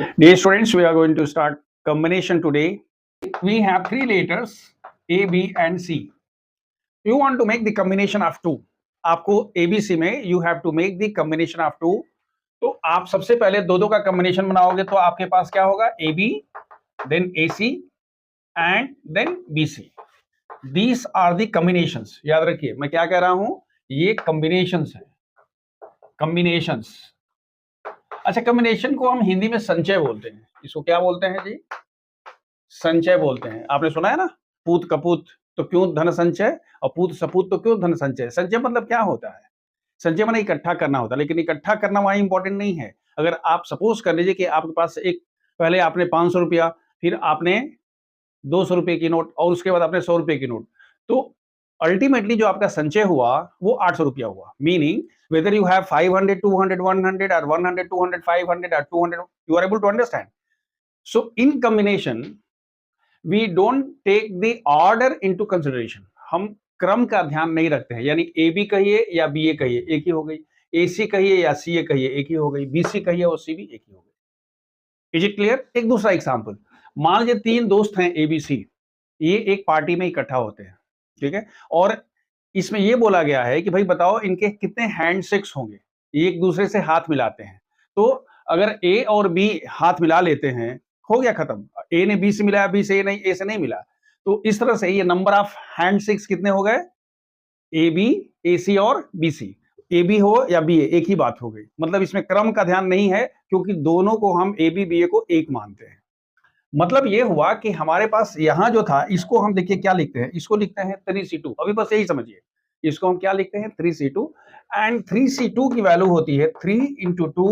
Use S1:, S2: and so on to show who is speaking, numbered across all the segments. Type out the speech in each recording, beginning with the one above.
S1: Dear students, we are going to start combination today. We have three letters A, B and C. You want to make the combination of two. आपको ABC में you have to make the combination of two. तो आप सबसे पहले दो का combination बनाओगे तो आपके पास क्या होगा AB, then AC and then BC. These are the combinations. याद रखिए मैं क्या कह रहा हूं, ये combinations है. Combinations. अच्छा, कॉम्बिनेशन को हम हिंदी में संचय बोलते हैं. इसको क्या बोलते हैं जी? संचय बोलते हैं. आपने सुना है ना, पूत कपूत तो क्यों धन संचय और पूत सपूत तो क्यों धन संचय. संचय मतलब क्या होता है? संचय मतलब इकट्ठा करना होता है, लेकिन इकट्ठा करना वहां इंपॉर्टेंट नहीं है. अगर आप सपोज कर लीजिए कि आपके पास एक, पहले आपने 500 रुपया, फिर आपने 200 रुपए की नोट और उसके बाद आपने 100 रुपए की नोट, तो अल्टीमेटली जो आपका संचय हुआ वो 800 रुपया हुआ. Meaning whether you have 500, 200, 100 or 100, 200, 500 or 200, you are able to understand. So in combination we don't take the order into consideration. हम क्रम का ध्यान नहीं रखते हैं. यानी ए बी कहिए या बी ए कहिए एक ही हो गई, ए सी कहिए या सी ए कहिए एक ही हो गई, बी सी कहिए और सी भी एक ही हो गई. Is it clear? एक दूसरा एग्जाम्पल, मान लीजिए तीन दोस्त हैं ए बी सी, ये एक पार्टी में इकट्ठा होते हैं, ठीक है, और इसमें ये बोला गया है कि भाई बताओ इनके कितने हैंडशेक्स होंगे. एक दूसरे से हाथ मिलाते हैं. तो अगर ए और बी हाथ मिला लेते हैं, हो गया खत्म. ए ने बी से मिलाया, बी से ए नहीं, ए से नहीं मिला. तो इस तरह से ये नंबर ऑफ हैंडशेक्स कितने हो गए? ए बी, ए सी और बी सी. ए बी हो या बी ए, एक ही बात हो गई. मतलब इसमें क्रम का ध्यान नहीं है, क्योंकि दोनों को हम ए बी बी ए को एक मानते हैं. मतलब ये हुआ कि हमारे पास यहां जो था, इसको हम देखिए क्या लिखते हैं, इसको लिखते हैं 3C2. अभी बस यही समझिए, इसको हम क्या लिखते हैं 3C2. एंड 3C2 की वैल्यू होती है 3 इंटू 2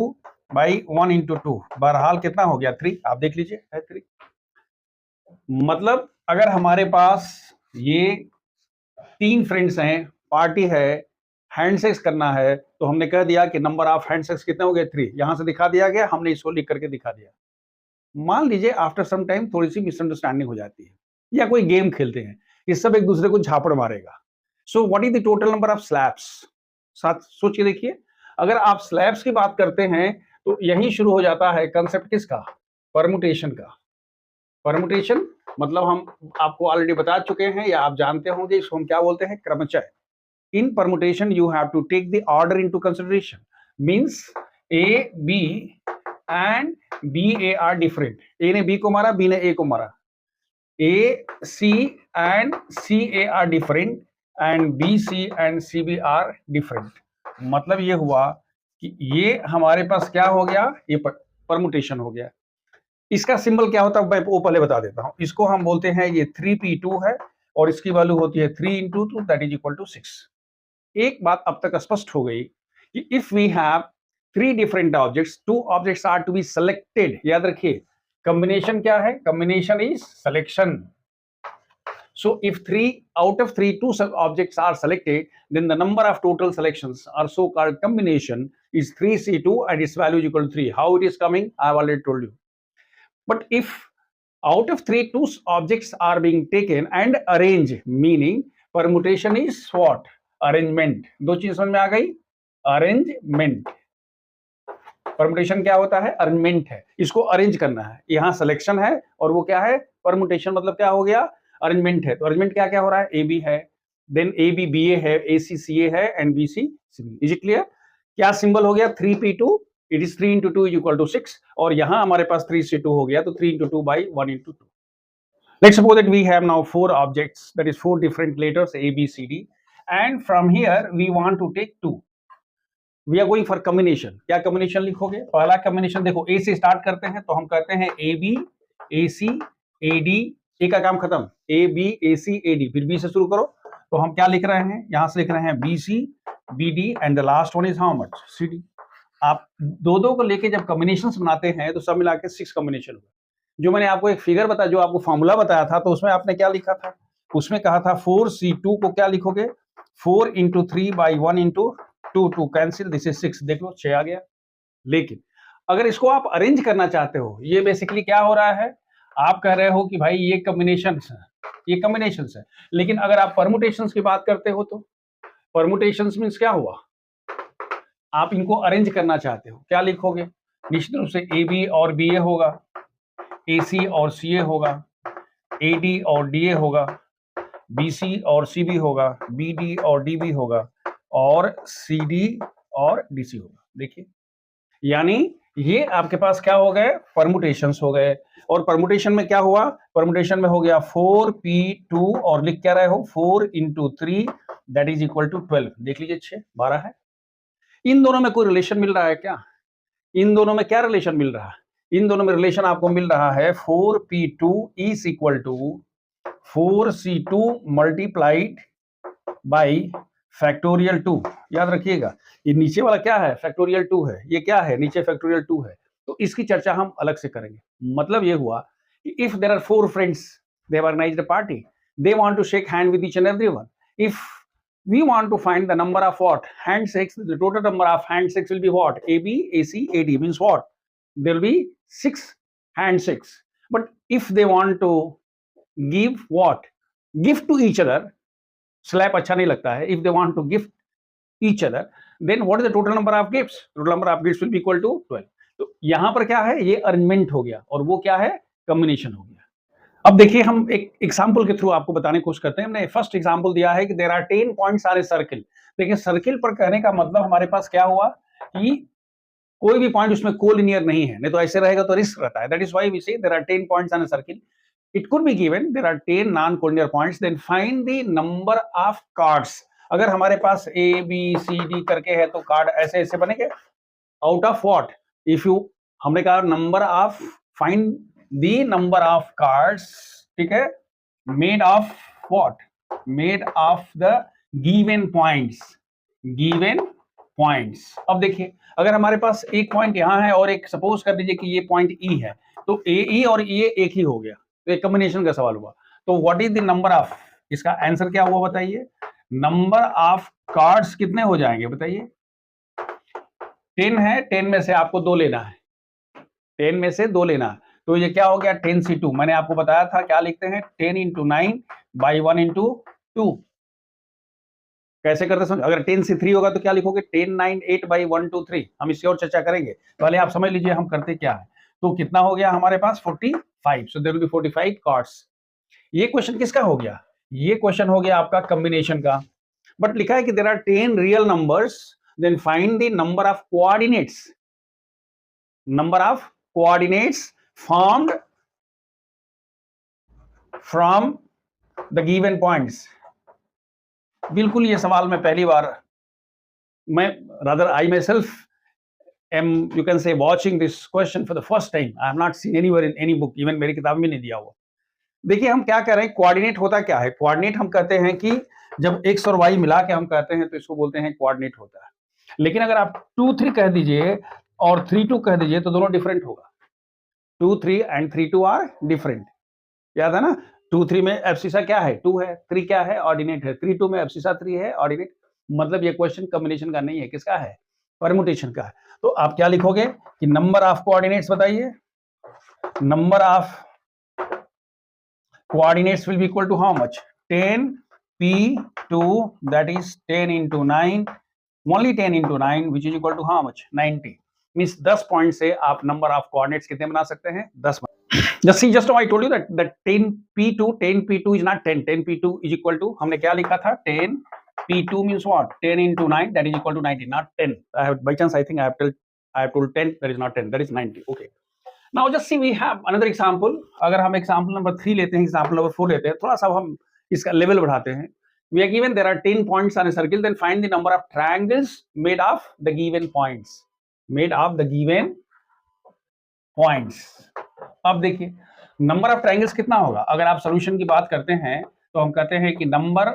S1: बाई 1 इंटू 2. बहरहाल कितना हो गया 3, आप देख लीजिए है 3. मतलब अगर हमारे पास ये तीन फ्रेंड्स हैं, पार्टी है, हैंडशेक्स करना है, तो हमने कह दिया कि नंबर ऑफ हैंडशेक्स कितने हो गए 3. यहां से दिखा दिया गया, हमने इसको लिख करके दिखा दिया. मान लीजिए आफ्टर सम टाइम थोड़ी सी मिसअंडरस्टैंडिंग हो जाती है, या कोई गेम खेलते हैं, ये सब एक दूसरे को झापड़ मारेगा. सो what is the total number of slabs? साथ सोच के देखिए. अगर आप स्लैब्स की बात करते हैं तो यही शुरू हो जाता है कंसेप्ट किसका? परमुटेशन का. परमुटेशन मतलब हम आपको ऑलरेडी बता चुके हैं या आप जानते होंगे, इसको हम क्या बोलते हैं? क्रमचय. In permutation you have to take the order into consideration. Means A, B and B, A are different. A ने B को मारा, B ने A को मारा. A, C and C, A are different and B, C and C, B are different. मतलब ये हुआ कि ये हमारे पास क्या हो गया? ये परमुटेशन हो गया. इसका सिंबल क्या होता है मैं वो पहले बता देता हूं. इसको हम बोलते हैं, ये 3p2 है और इसकी वैल्यू होती है 3 into 2 that is equal to 6. एक बात अब तक स्पष्ट हो गई कि if we have three different objects, two objects are to be selected. याद रखिए कॉम्बिनेशन क्या है? Combination is selection. So if 3 out of 3 two objects are selected, then the number of total selections or so called combination is 3C2 and its value is equal to 3. How it is coming? I have already told you. But if out of 3 two objects are being taken and arranged, meaning permutation is what? Arrangement. दो चीज समझ में आ गई? Arrangement. Permutation क्या होता है? Arrangement है. इसको अरेंज करना है. यहां सिलेक्शन है और वो क्या है? परमुटेशन. मतलब क्या हो गया? अरेंजमेंट है. तो अरेंजमेंट क्या क्या हो रहा है? ए बी है, then A B B A है, ए सी सी ए है and B C C B. Is it clear? क्या सिंबल हो गया? 3p2. It is 3 into 2 is equal to 6 और यहां हमारे पास 3c2 हो गया, तो 3 into 2 by 1 into 2. Let's suppose that we have now 4 objects, that is 4 different letters A, B, C, D. And from here we want to take 2. We are going for combination. क्या combination लिखोगे? पहला combination देखो, A से start करते हैं तो हम कहते हैं AB, AC, AD. A का काम खत्म. AB, AC, AD. फिर B से शुरू करो तो हम क्या लिख रहे हैं? यहां से लिख रहे हैं BC, BD and the last one is how much? CD. आप दो को लेके जब combinations बनाते हैं तो सब मिला के 6 combination हुआ. जो मैंने आपको एक फिगर बताया, जो आपको फॉर्मूला बताया था, तो उसमें आपने क्या लिखा था? उसमें कहा था 4C2 को क्या लिखोगे? 4 into 3 by 1 into 2 cancel, this is 6. देख लो 6 आ गया. लेकिन अगर इसको आप अरेंज करना चाहते हो, ये बेसिकली क्या हो रहा है? आप कह रहे हो कि भाई ये कॉम्बिनेशंस है, ये कॉम्बिनेशंस है. लेकिन अगर आप परमुटेशंस की बात करते हो तो परमुटेशंस मींस क्या हुआ? आप इनको अरेंज करना चाहते हो, क्या लिखोगे? निश्चित रूप से AB और BA होगा, AC और CA होगा, AD और DA होगा, BC और CB होगा, BD और DB होगा और CD और DC होगा। देखिए, यानी ये आपके पास क्या हो गए, परमुटेशंस हो गए। और परमुटेशन में क्या हुआ, परमुटेशन में हो गया 4p2 और लिख क्या रहे हो 4 × 3 दैट इज इक्वल टू 12। देख लीजिए 6 12 है। इन दोनों में कोई रिलेशन मिल रहा है क्या, इन दोनों में क्या रिलेशन मिल रहा है, इन दोनों में रिलेशन आपको मिल रहा है 4p2 is equal to 4c2 multiplied by factorial 2। याद रखिएगा, ये नीचे वाला क्या है, फैक्टोरियल 2 है, ये क्या है, नीचे फैक्टोरियल 2 है। तो इसकी चर्चा हम अलग से करेंगे। मतलब ये हुआ कि if there are 4 friends, they have organised a party, they want to shake hand with each and everyone. If we want to find the number of what handshakes, the total number of handshakes will be what, AB AC AD, means what, there will be 6 handshakes. But if they want to give what, gift to each other, slap अच्छा नहीं लगता है, if they want to gift each other, then what is the total number of gifts, total number of gifts will be equal to 12। तो यहां पर क्या है, ये अरेंजमेंट हो गया और वो क्या है, कॉम्बिनेशन हो गया। अब देखिए, हम एक एग्जाम्पल के थ्रू आपको बताने की कोशिश करते हैं। हमने फर्स्ट एग्जाम्पल दिया है कि there are 10 points on a circle. देखिए, सर्किल पर कहने का मतलब हमारे पास क्या हुआ कि कोई भी पॉइंट उसमें कोलिनियर नहीं है, नहीं तो ऐसे रहेगा तो रिस्क रहता है। That is why we say there are 10 points on a circle. It could be given there are 10 non collinear points, then find the number of cards. अगर हमारे पास A B C D करके है तो card ऐसे ऐसे बनेंगे, out of what, if you, हमने कहा number of, find the number of cards, ठीक है, made of what, made of the given points, given points. अब देखिए, अगर हमारे पास एक पॉइंट यहां है और एक, सपोज कर दीजिए कि ये पॉइंट E है, तो AE और E एक ही हो गया, तो एक कॉम्बिनेशन का सवाल हुआ। तो what is the number of, इसका आंसर क्या हुआ बताइए, नंबर ऑफ कार्ड्स कितने हो जाएंगे बताइए, 10 है, 10 में से आपको 2 लेना है, 10 में से 2 लेना है, तो ये क्या हो गया 10c2। मैंने आपको बताया था क्या लिखते हैं, 10 × 9 बाई 1 × 2। कैसे करते समझ, अगर 10c3 होगा तो क्या लिखोगे, 10 9 8 बाई 1 2 3। हम इसकी और चर्चा करेंगे, पहले आप समझ लीजिए हम करते क्या है। तो कितना हो गया हमारे पास 45, so there will be 45 cards. ये क्वेश्चन किसका हो गया, ये क्वेश्चन हो गया आपका कॉम्बिनेशन का। बट लिखा है कि there are 10 real numbers, then find the number of coordinates, number of coordinates formed from the given points। बिल्कुल ये सवाल मैं पहली बार, मैं rather I myself am, you can say, watching this question for the first time। I have not seen anywhere in any book, even मेरी किताब में नहीं दिया हुआ। देखिए हम क्या कह रहे हैं, कोऑर्डिनेट होता क्या है, कोऑर्डिनेट हम कहते हैं कि जब x और y मिला के हम कहते हैं तो इसको बोलते हैं कोऑर्डिनेट होता है। लेकिन अगर आप 2 3 कह दीजिए और 3 2 कह दीजिए तो दोनों डिफरेंट होगा। 2 3 एंड 3 2 आर डिफरेंट। याद है ना, 2 3 में एब्सिसा क्या है, 2 है, 3 क्या है, ऑर्डिनेट है, 3 2 में एब्सिसा 3 है, ऑर्डिनेट। मतलब ये क्वेश्चन कॉम्बिनेशन का नहीं है, किसका है, परमुटेशन का है। तो आप क्या लिखोगे कि नंबर ऑफ कोऑर्डिनेट्स बताइए, number of coordinates will be equal to how much, 10p2 that is 10 × 9, only 10 × 9 which is equal to how much, 90। Means 10 point से आप नंबर ऑफ कोऑर्डिनेट्स कितने बना सकते हैं, 10। Just see, just now I told you that 10p2 is not 10, 10p2 is equal to, हमने क्या लिखा था, 10p2 means what, 10 × 9 that is equal to 90, not 10। I have, by chance I think I have told 10, that is not 10, that is 90। Okay, now just see we have another example। अगर हम example number 3 लेते हैं, example number 4 लेते हैं, थोड़ा सा हम इसका लेवल बढ़ाते हैं। We are given there are 10 points on a circle, then find the number of triangles made of the given points, made of the given points। अब देखिए नंबर ऑफ ट्रायंगल्स कितना होगा, अगर आप सॉल्यूशन की बात करते हैं तो हम कहते हैं कि नंबर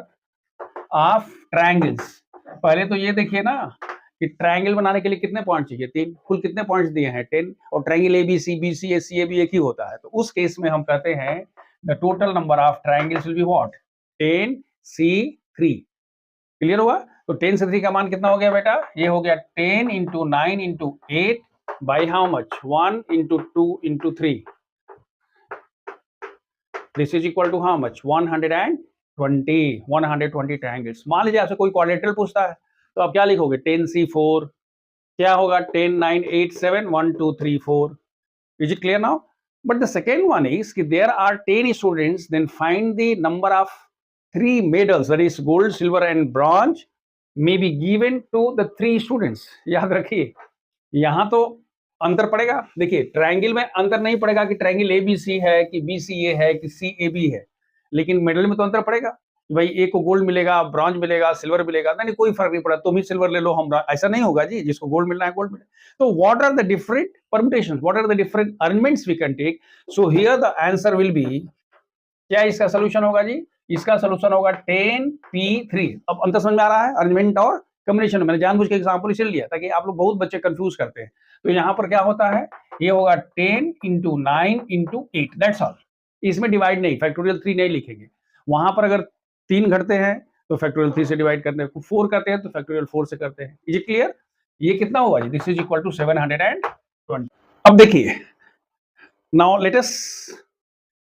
S1: ऑफ ट्रायंगल्स, पहले तो ये देखिए ना कि ट्रायंगल बनाने के लिए कितने पॉइंट चाहिए, 3, कुल कितने पॉइंट्स दिए हैं, 10, और triangle ABC BC AC AB एक ही होता है। तो उस केस में हम कहते हैं the total number of triangles will be what, 10c3। Clear हुआ, तो 10 से 3 का मान कितना हो गया बेटा, ये हो गया 10 × 9 × 8 by how much, 1 × 2 × 3। This is equal to how much, 120 triangles. मान लीजिए आपसे कोई क्वाड्रेटरल पूछता है तो आप क्या लिखोगे, 10c4 क्या होगा 10 9 8 7 1 2 3 4. Is it clear now? But the second one is there are 10 students, then find the number of 3 medals, that is gold, silver and bronze, may be given to the 3 students. याद रखिए, यहां तो अंतर पड़ेगा. देखिए triangle में अंतर नहीं पड़ेगा कि ट्रायंगल एबीसी है कि बीसीए है कि सीएबी है, लेकिन मेडल में तो अंतर पड़ेगा. भाई एक को गोल्ड मिलेगा, ब्रॉन्ज मिलेगा, सिल्वर मिलेगा, नहीं कोई फर्क नहीं पड़ा. तुम ही सिल्वर ले लो, हम ऐसा नहीं होगा जी. जिसको गोल्ड मिलना है गोल्ड मिले. तो what are the different permutations, what are the different arrangements we can take. So here the answer will be, क्या इसका सोल्यूशन होगा जी? इसका सोल्यूशन होगा 10p3. अब अंतर समझ में आ रहा है? अरेंजमेंट और कॉम्बिनेशन. मैंने जानबूझ के एग्जांपल इसलिए लिया ताकि आप लोग, बहुत बच्चे कंफ्यूज करते हैं. तो यहाँ पर क्या होता है, ये होगा 10 into 9 into 8, दैट्स ऑल. इसमें डिवाइड नहीं, फैक्टोरियल 3 नहीं लिखेंगे. वहां पर अगर 3 घटते हैं तो फैक्टोरियल 3 से डिवाइड करते हैं, 4 करते हैं तो फैक्टोरियल 4 से करते हैं. Is it clear? ये कितना हुआ जी? This is equal to 720. अब देखिए, नाउ लेट अस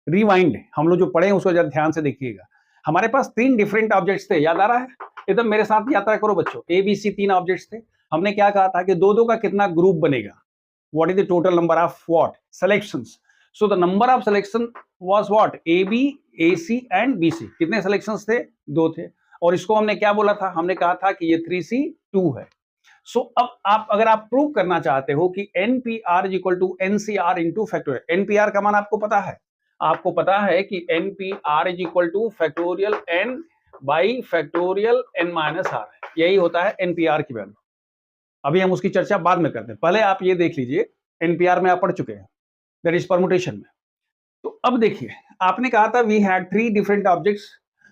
S1: रिवाइंड. हम लोग जो पढ़े हैं उसको जरा ध्यान से देखिएगा. हमारे पास 3 डिफरेंट ऑब्जेक्ट्स थे, याद आ रहा है? एकदम मेरे साथ यात्रा करो बच्चों. ए बी सी 3 ऑब्जेक्ट्स थे. हमने क्या कहा था कि दो दो का कितना ग्रुप बनेगा. What is the total number of what selections. So the number of selection was what, A B, A C and B C. कितने सिलेक्शंस थे? 2 थे. और इसको हमने क्या बोला था? हमने कहा था कि ये 3C2 है. सो अब आप अगर आप प्रूव करना चाहते हो कि NPR is equal to NCR into factorial. NPR का मान आपको पता है. आपको पता है कि NPR is equal to factorial N by factorial N minus R. यही होता है NPR की वैल्यू. अभी हम उसकी चर्चा बाद में करते हैं. पहले आप ये देख लीजिए, NPR में आप पढ़ चुके हैं, दैट इज परमुटेशन में. तो अब देखिए, आपने कहा था वी हैड 3 डिफरेंट ऑब्जेक्ट्स.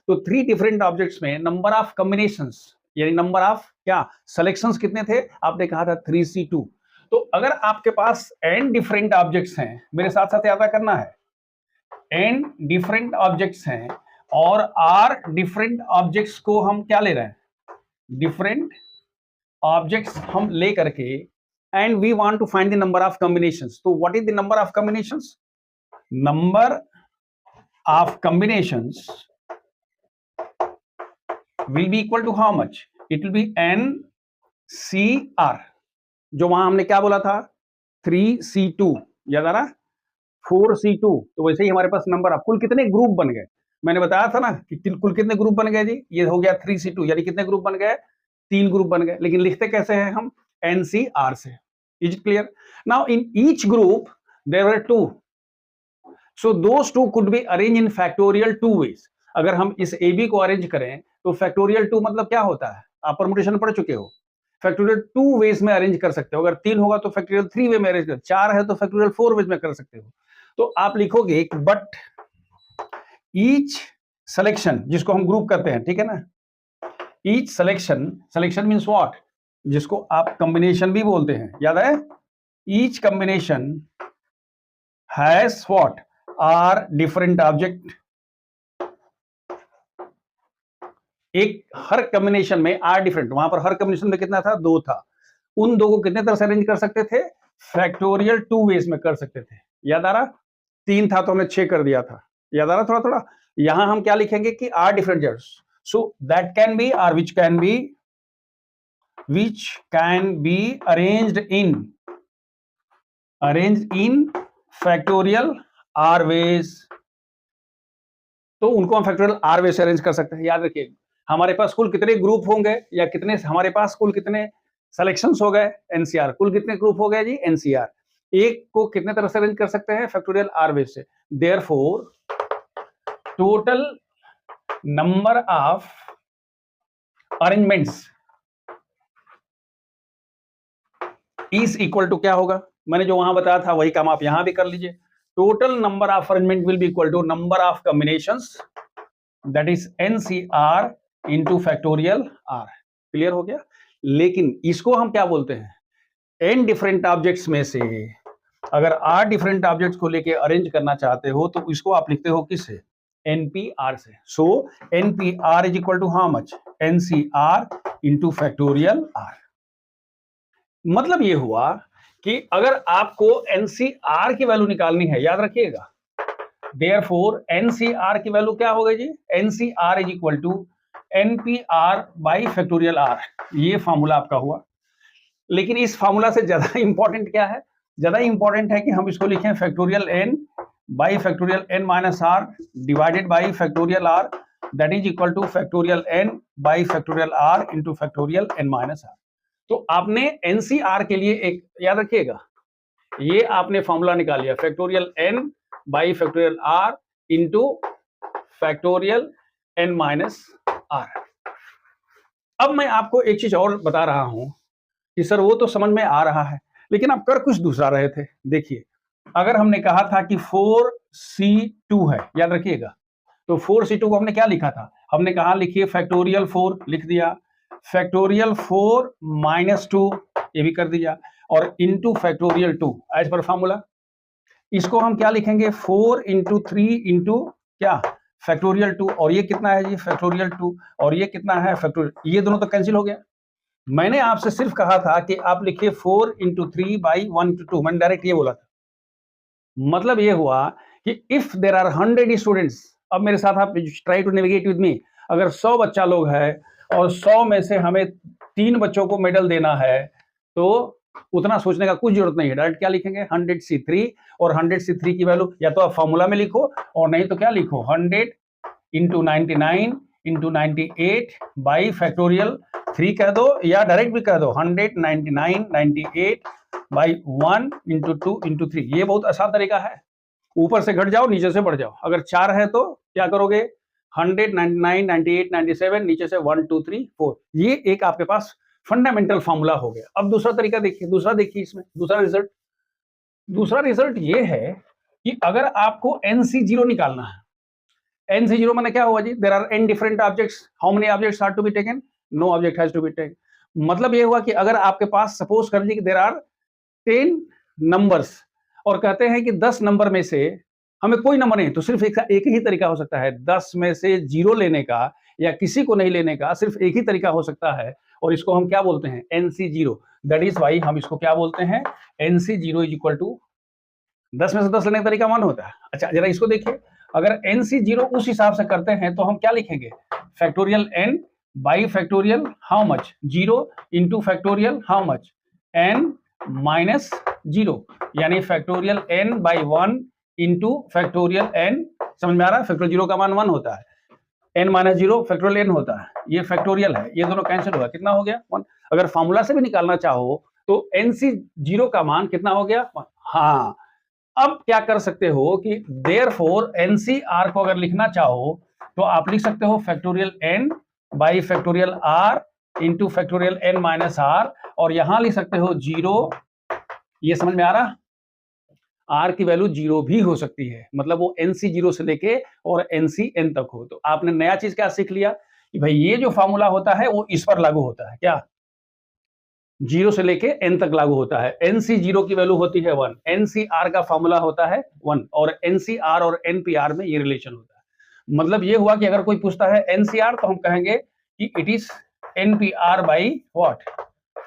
S1: तो 3 डिफरेंट ऑब्जेक्ट्स में नंबर ऑफ कॉम्बिनेशंस, यानी नंबर ऑफ क्या सिलेक्शंस कितने थे? आपने कहा था 3C2. तो अगर आपके पास n डिफरेंट ऑब्जेक्ट्स हैं, मेरे साथ साथ याद करना है, n डिफरेंट ऑब्जेक्ट्स हैं और r डिफरेंट ऑब्जेक्ट्स को हम क्या ले रहे हैं? डिफरेंट ऑब्जेक्ट्स हम ले करके, and we want to find the number of combinations. तो what is the number of combinations? Number of combinations will be equal to how much? It will be NCR. जो वहां हमने क्या बोला था? 3C2. याद आ रहा? 4C2. तो वैसे ही हमारे पास नंबर ऑफ कुल कितने ग्रुप बन गए. मैंने बताया था ना कि कुल कितने ग्रुप बन गए जी? ये हो गया 3C2, यानी कितने ग्रुप बन गए? 3 ग्रुप बन गए. लेकिन लिखते कैसे हैं हम? NCR से. Is it clear? Now in each group there were 2. So those 2 could be arrange in factorial 2 ways. अगर हम इस AB को अरेंज करें तो फैक्टोरियल 2 मतलब क्या होता है? आप परमुटेशन पढ़ चुके हो. फैक्टोरियल 2 वेज में अरेंज कर सकते हो. अगर 3 होगा तो फैक्टोरियल 3 वे में अरेंज कर, 4 है तो फैक्टोरियल 4 वेज में कर सकते हो. तो आप लिखोगे बट ईच सिलेक्शन, जिसको हम ग्रुप करते हैं, ठीक है ना, each selection, selection means what, जिसको आप कॉम्बिनेशन भी बोलते हैं, याद है? Each combination has what, are different object. एक हर कॉम्बिनेशन में आर डिफरेंट. वहां पर हर कॉम्बिनेशन में कितना था? 2 था. उन 2 को कितने तरह से अरेंज कर सकते थे? फैक्टोरियल 2 वेज में कर सकते थे. याद आ रहा? 3 था तो हमने 6 कर दिया था. याद आ रहा थोड़ा थोड़ा? यहां हम क्या लिखेंगे कि r different jars. So that can be r which can be arranged in factorial r ways. तो उनको हम फैक्टोरियल आर वेज से अरेंज कर सकते हैं. याद रखिए, हमारे पास कुल कितने ग्रुप होंगे, या कितने हमारे पास कुल कितने सिलेक्शंस हो गए? NCR. कुल कितने ग्रुप हो गए जी? NCR. एक को कितने तरह से अरेंज कर सकते हैं? फैक्टोरियल आर वेज से. Therefore total number of arrangements is equal to क्या होगा? मैंने जो वहां बताया था वही काम आप यहां भी कर लीजिए. Total number of arrangement will be equal to number of combinations, that is NCR into factorial r. Clear हो गया? लेकिन इसको हम क्या बोलते हैं? n डिफरेंट ऑब्जेक्ट्स में से अगर r डिफरेंट ऑब्जेक्ट्स को लेके अरेंज करना चाहते हो तो इसको आप लिखते हो किससे? NPR से. So NPR is equal to how much? NCR into factorial r. मतलब ये हुआ कि अगर आपको NCR की वैल्यू निकालनी है, याद रखिएगा, देयरफॉर NCR की वैल्यू क्या होगी जी? NCR is equal to NPR by factorial r. ये फॉर्मूला आपका हुआ. लेकिन इस फॉर्मूला से ज्यादा इंपॉर्टेंट क्या है? ज्यादा इंपॉर्टेंट है कि हम इसको लिखें factorial n by factorial n minus r divided by factorial r, that is equal to factorial n by factorial r into factorial n minus r. तो आपने एनसीआर के लिए एक याद रखिएगा, ये आपने फॉर्मूला निकाल लिया factorial n by factorial r into factorial n minus r. अब मैं आपको एक चीज और बता रहा हूं कि सर वो तो समझ में आ रहा है, लेकिन आप कर कुछ दूसरा रहे थे। देखिए, अगर हमने कहा था कि 4c2 है, याद रखिएगा, तो 4c2 को हमने क्या लिखा था? हमने कहा लिखिए फैक्टोरियल 4 लिख दिया, फैक्टोरियल 4 माइनस 2 ये भी कर दिया, और into factorial 2 as per formula. इसको हम क्या लिखेंगे? 4 इंटू 3 इंटू क्या? फैक्टोरियल 2, और ये कितना है जी? फैक्टोरियल 2, और ये कितना है? फैक्टोरियल, ये दोनों तो कैंसिल हो गया। मैंने आपसे सिर्फ कहा था कि आप लिखिए 4 इंटू 3 बाई 1 टू 2, मैंने डायरेक्ट ये बोला था। मतलब ये हुआ कि इफ देर आर 100 स्टूडेंट्स, अब मेरे साथ आप try to navigate with me, अगर 100 बच्चा लोग है और 100 में से हमें 3 बच्चों को मेडल देना है, तो उतना सोचने का कुछ जरूरत नहीं है, डायरेक्ट क्या लिखेंगे? 100c3, और 100c3 की वैल्यू या तो आप फॉर्मूला में लिखो, और नहीं तो क्या लिखो? 100 इंटू 99 इंटू 98 बाई फैक्टोरियल 3 कह दो, या डायरेक्ट भी कह दो 100 99 98 बाई 1 इंटू 2 इंटू 3। ये बहुत आसान तरीका है, ऊपर से घट जाओ नीचे से बढ़ जाओ। अगर 4 है तो क्या करोगे? 100 99 98 97 नीचे से 1 2 3 4। ये एक आपके पास फंडामेंटल फॉर्मूला हो गया। अब दूसरा तरीका देखिए, दूसरा देखिए, इसमें दूसरा रिजल्ट ये है कि अगर आपको NC0 निकालना है, NC0 माने क्या हुआ जी? There are n different objects, how many objects are to be taken? No object has to be taken. मतलब ये हुआ कि अगर आपके पास सपोज कर लीजिए कि देयर आर 10 नंबर्स, और कहते हैं कि 10 नंबर में से हमें कोई नंबर नहीं, तो सिर्फ एक ही तरीका हो सकता है 10 में से 0 लेने का, या किसी को नहीं लेने का, सिर्फ एक ही तरीका हो सकता है, और इसको हम क्या बोलते हैं? NC0। दैट इज वाई हम इसको क्या बोलते हैं? NC0 इज इक्वल टू 10 में से 10 लेने का तरीका 1 होता है। अच्छा, जरा इसको देखिए, अगर NC0 उस हिसाब से करते हैं तो हम क्या लिखेंगे? Factorial n by factorial how much? 0 into factorial how much? n minus 0, यानी factorial n by 1 into factorial n। समझ में आ रहा है? फैक्टोरियल 0 का मान 1 होता है, n माइनस 0 फैक्टोरियल n होता है, ये फैक्टोरियल है, ये दोनों कैंसिल हुआ, कितना हो गया? 1। अगर फॉर्मूला से भी निकालना चाहो तो NC0 का मान कितना हो गया? 1। हाँ, अब क्या कर सकते हो कि देयरफॉर NCR को अगर लिखना चाहो तो आप लिख सकते हो factorial n by factorial r into factorial n minus r, और यहां लिख सकते हो 0। ये समझ में आ रहा? r की वैल्यू 0 भी हो सकती है, मतलब वो NC0 से लेके और NCN तक हो। तो आपने नया चीज क्या सीख लिया कि भाई ये जो फॉर्मूला होता है वो इस पर लागू होता है, क्या? 0 से लेके n तक लागू होता है। NC0 की वैल्यू होती है 1, NCR का फॉर्मूला होता है 1, और NCR और NPR में ये रिलेशन होता है। मतलब ये हुआ कि अगर कोई पूछता है NCR तो हम कहेंगे कि it is NPR by what?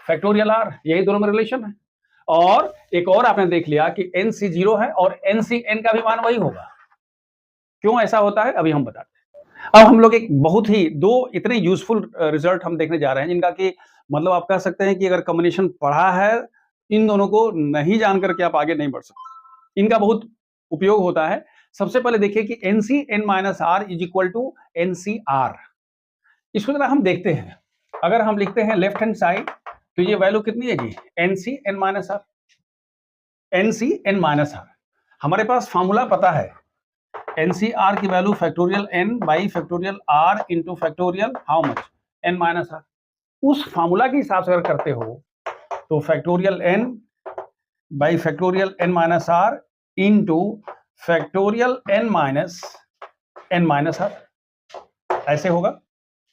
S1: Factorial r, यही दोनों में रिलेशन है। और एक और आपने देख लिया कि NC0 है और NCN का भी मान वही होगा। क्यों ऐसा होता है अभी हम बताते हैं। अब हम लोग एक बहुत ही दो इतने यूजफुल रिजल्ट हम देखने जा रहे हैं जिनका कि मतलब आप कह सकते हैं कि अगर कॉम्बिनेशन पढ़ा है, इन दोनों को नहीं जान करके आप आगे नहीं बढ़ सकते, इनका बहुत उपयोग होता है। सबसे पहले देखिए कि NCN minus r is equal to NCR। इसको जरा हम देखते हैं। अगर हम लिखते हैं लेफ्ट हैंड साइड तो ये वैल्यू कितनी है जी? NCN minus r. NCN minus r, हमारे पास फॉर्मूला पता है, NCR की value factorial n by factorial r into factorial how much? n minus r. उस फॉर्मूला के हिसाब से अगर करते हो तो factorial n by factorial n minus r into factorial n minus r, ऐसे होगा।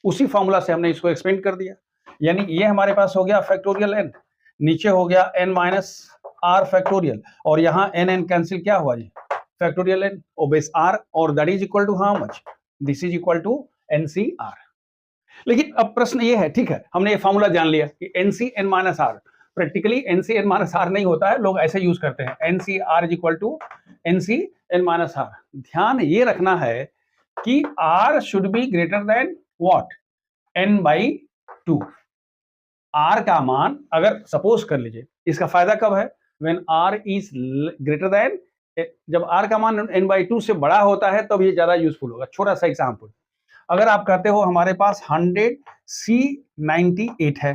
S1: उसी फॉर्मूला से हमने इसको एक्सपेंड कर दिया, यानी ये हमारे पास हो गया फैक्टोरियल n, नीचे हो गया n माइनस आर फैक्टोरियल, और यहां n कैंसिल क्या हुआ जी? फैक्टोरियल n ओबेस r, और that is equal to how much? This is equal to NCR। लेकिन अब प्रश्न ये है, ठीक है, हमने ये फॉर्मूला जान लिया कि NCN minus r, practically NCN minus r नहीं होता है, लोग ऐसे यूज करते हैं NCR is equal to NCN minus r. ध्यान ये रखना है कि R should be greater than what? N by 2। r का मान अगर सपोज कर लीजिए, इसका फायदा कब है, when r is greater than, जब r का मान n/2 से बड़ा होता है तब ये ज्यादा यूजफुल होगा। छोटा सा एग्जांपल, अगर आप कहते हो हमारे पास 100 C98 है,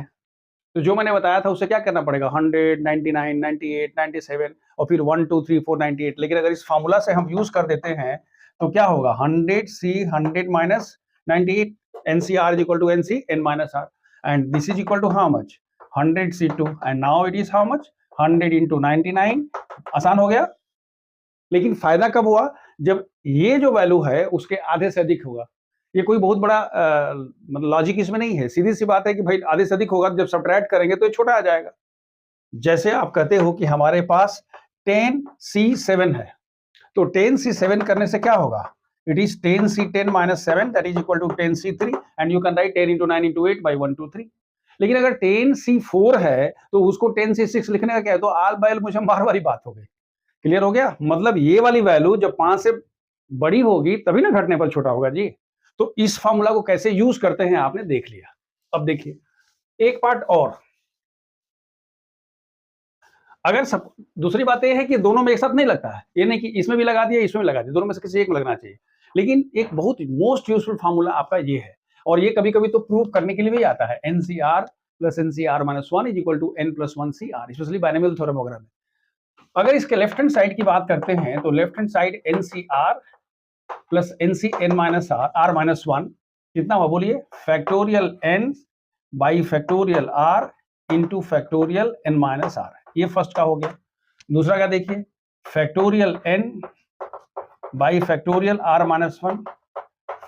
S1: तो जो मैंने बताया था उसे क्या करना पड़ेगा, 100, 99, 98, 97 और फिर 1 2 3 4 98। लेकिन अगर इस फॉर्मूला से हम यूज कर देते हैं तो क्या होगा, 100 C 100 minus 98 NCR is equal to NC n minus R, and this is equal to how much, 100 C2, and now it is how much, 100 into 99। आसान हो गया। लेकिन फायदा कब हुआ, जब ये जो वैल्यू है उसके आधे से अधिक होगा। ये कोई बहुत बड़ा मतलब लॉजिक इसमें नहीं है, सीधी सी बात है कि भाई आधे से अधिक होगा, जब सब्ट्रैक्ट करेंगे तो ये छोटा आ जाएगा। जैसे आप कहते हो कि हमारे पास 10C7 है, तो 10C7 करने से क्या होगा, it is 10C10 minus 7 that is equal to 10C3, and you can write 10 into 9 into 8 by 1 2 3। लेकिन अगर 10C4 है तो उसको 10C6 लिखने का क्या है, तो आल बैल मुझे मार वाली बात हो गई। क्लियर हो गया, मतलब ये वाली वैल्यू जब 5 से बड़ी होगी तभी ना घटने पर छोटा होगा जी। तो इस फॉर्मूला को कैसे यूज करते हैं आपने देख लिया। अब देखिए एक पार्ट और, अगर सब, दूसरी बात यह है कि दोनों में एक साथ नहीं लगता है, ये नहीं कि इसमें भी लगा दिया इसमें भी लगा दिया, दोनों में से किसी एक में लगना चाहिए। लेकिन एक बहुत मोस्ट यूजफुल फार्मूला आपका ये है, और ये कभी कभी तो प्रूव करने के लिए भी आता है, NCR plus NCR minus 1 is equal to n plus 1 CR, specially binomial theorem वगैरह में। अगर इसके लेफ्ट हैंड साइड की बात करते हैं तो left hand side NCR plus NCn minus R minus 1 कितना हुआ बोलिए, factorial n by factorial R into factorial n minus R। ये फर्स्ट का हो गया। दूसरा का देखिए, factorial n by factorial R minus 1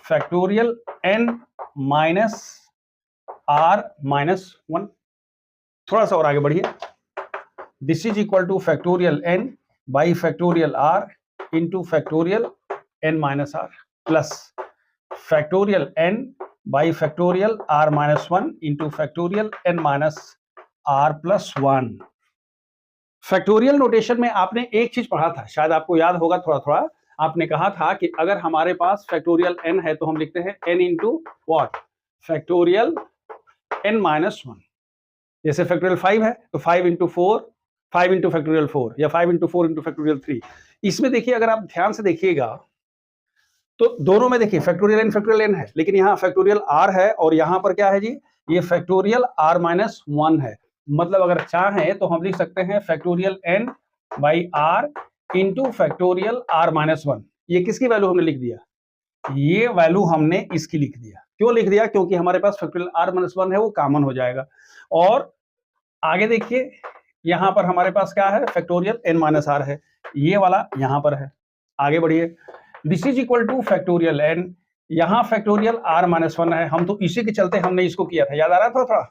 S1: factorial n minus R minus 1। थोड़ा सा और आगे बढ़िए, this is equal to factorial n by factorial R into factorial n minus R plus factorial n by factorial R minus 1 into factorial n minus R plus 1। Factorial notation में आपने एक चीज पढ़ा था, शायद आपको याद होगा थोड़ा थोड़ा, आपने कहा था कि अगर हमारे पास फैक्टोरियल n है तो हम लिखते हैं n into what, factorial n minus 1। जैसे फैक्टोरियल 5 है तो 5 इंटू 4, 5 इंटू फैक्टोरियल 4 या 5 इंटू 4 इंटू फैक्टोरियल 3। इसमें देखिए अगर आप ध्यान से देखिएगा तो दोनों में देखिए फैक्टोरियल n है, लेकिन यहाँ फैक्टोरियल r है और यहाँ पर क्या है जी, ये फैक्टोरियल r माइनस 1 है। मतलब अगर चाहें तो हम लिख सकते हैं factorial n by r into factorial r minus 1। ये किसकी वैल्यू हमने लिख दिया, ये वैल्यू हमने इसकी लिख दिया। क्यों लिख दिया, क्योंकि हमारे पास फैक्टोरियल r माइनस 1 है, वो कॉमन हो जाएगा। और आगे देखिए यहां पर हमारे पास क्या है, फैक्टोरियल n माइनस r है, ये वाला यहां पर है। आगे बढ़िए, this is equal to factorial n, यहां फैक्टोरियल r माइनस 1 है। हम तो इसी के चलते हमने इसको किया था, याद आ रहा था थोड़ा,